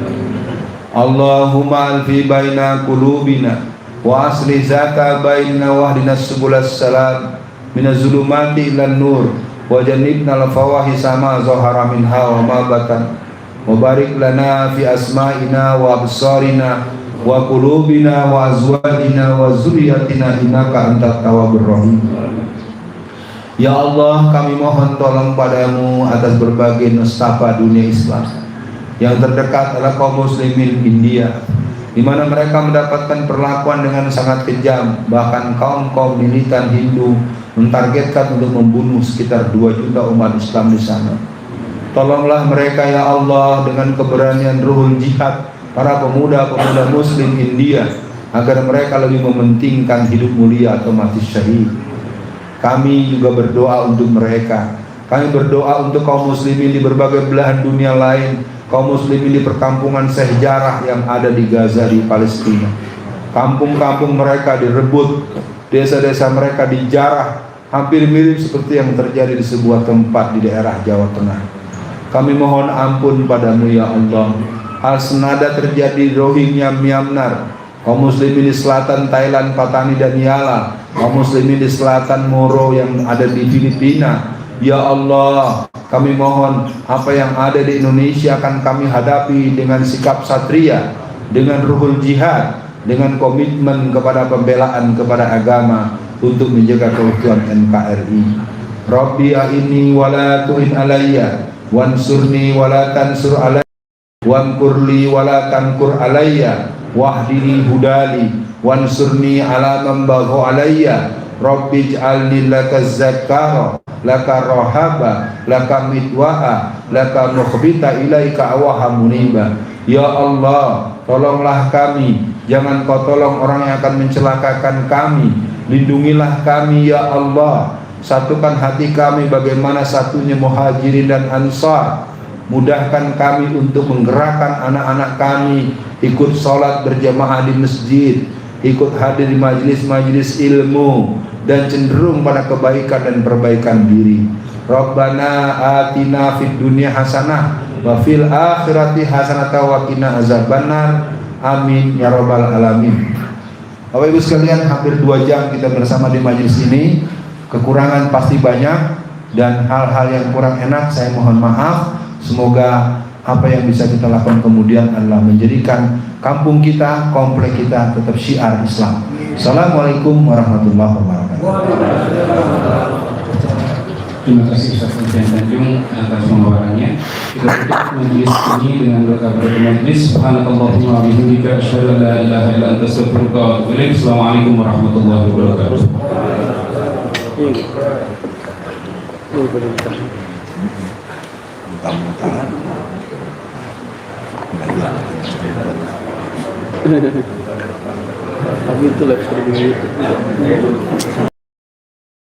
Allahumma alfi baina qulubina wa asli zata baina wahdinas subulas salam minaz zulumati ilan nur wa jannibna al-fawahisa ma zahara minha wa ma batan wa barik lana fi asma'ina wa absarina wa qulubina wa azwajina wa zurriyatina innaka antat tawwabur rahim. Ya Allah, kami mohon tolong padamu atas berbagai nestapa dunia Islam. Yang terdekat adalah kaum muslimin India, di mana mereka mendapatkan perlakuan dengan sangat kejam. Bahkan kaum militan Hindu mentargetkan untuk membunuh sekitar 2 juta umat Islam di sana. Tolonglah mereka ya Allah dengan keberanian ruhul jihad para pemuda-pemuda muslim India agar mereka lebih mementingkan hidup mulia atau mati syahid. Kami juga berdoa untuk mereka. Kami berdoa untuk kaum muslimin di berbagai belahan dunia lain, kaum muslimin di perkampungan sejarah yang ada di Gaza di Palestina. Kampung-kampung mereka direbut, desa-desa mereka dijarah, hampir mirip seperti yang terjadi di sebuah tempat di daerah Jawa Tengah. Kami mohon ampun padamu ya Allah. Hal senada terjadi di Rohingya Myanmar, kaum muslimin di selatan Thailand, Patani dan Yala, kaum muslimin di selatan Moro yang ada di Filipina. Ya Allah, kami mohon apa yang ada di Indonesia akan kami hadapi dengan sikap satria, dengan ruhul jihad, dengan komitmen kepada pembelaan kepada agama untuk menjaga keutuhan NKRI. Rabbi a'inni wala tu'in alayya wansurni wala tansur alayya wankurli wala tankur alayya wahdini hudali wansurni ala man bagha alayya. Rabbi ij'alni laka zakara laka rohaba laka midwa'a laka mukhbita ilaika awaha muniba. Ya Allah, tolonglah kami, jangan kau tolong orang yang akan mencelakakan kami. Lindungilah kami ya Allah. Satukan hati kami bagaimana satunya Muhajirin dan Ansar. Mudahkan kami untuk menggerakkan anak-anak kami ikut sholat berjamaah di masjid, ikut hadir di majelis-majelis ilmu, dan cenderung pada kebaikan dan perbaikan diri. Rabbana atina fid dunya hasanah wa fil akhirati hasanatan wa qina azabannar. Amin ya rabbal alamin. Bapak Ibu sekalian, hampir 2 jam kita bersama di majelis ini. Kekurangan pasti banyak dan hal-hal yang kurang enak saya mohon maaf. Semoga apa yang bisa kita lakukan kemudian adalah menjadikan kampung kita, komplek kita tetap syiar Islam. Assalamualaikum warahmatullahi wabarakatuh. Terima kasih Ustaz Hussein Tanjung atas pemaparannya. Kita tutup majelis ini dengan doa kepada majelis. Subhanakallahumma wa bihamdika asyhadu an la ilaha illa anta astaghfiruka wa atubu ilaik. Assalamualaikum warahmatullahi wabarakatuh. Tapi itu lah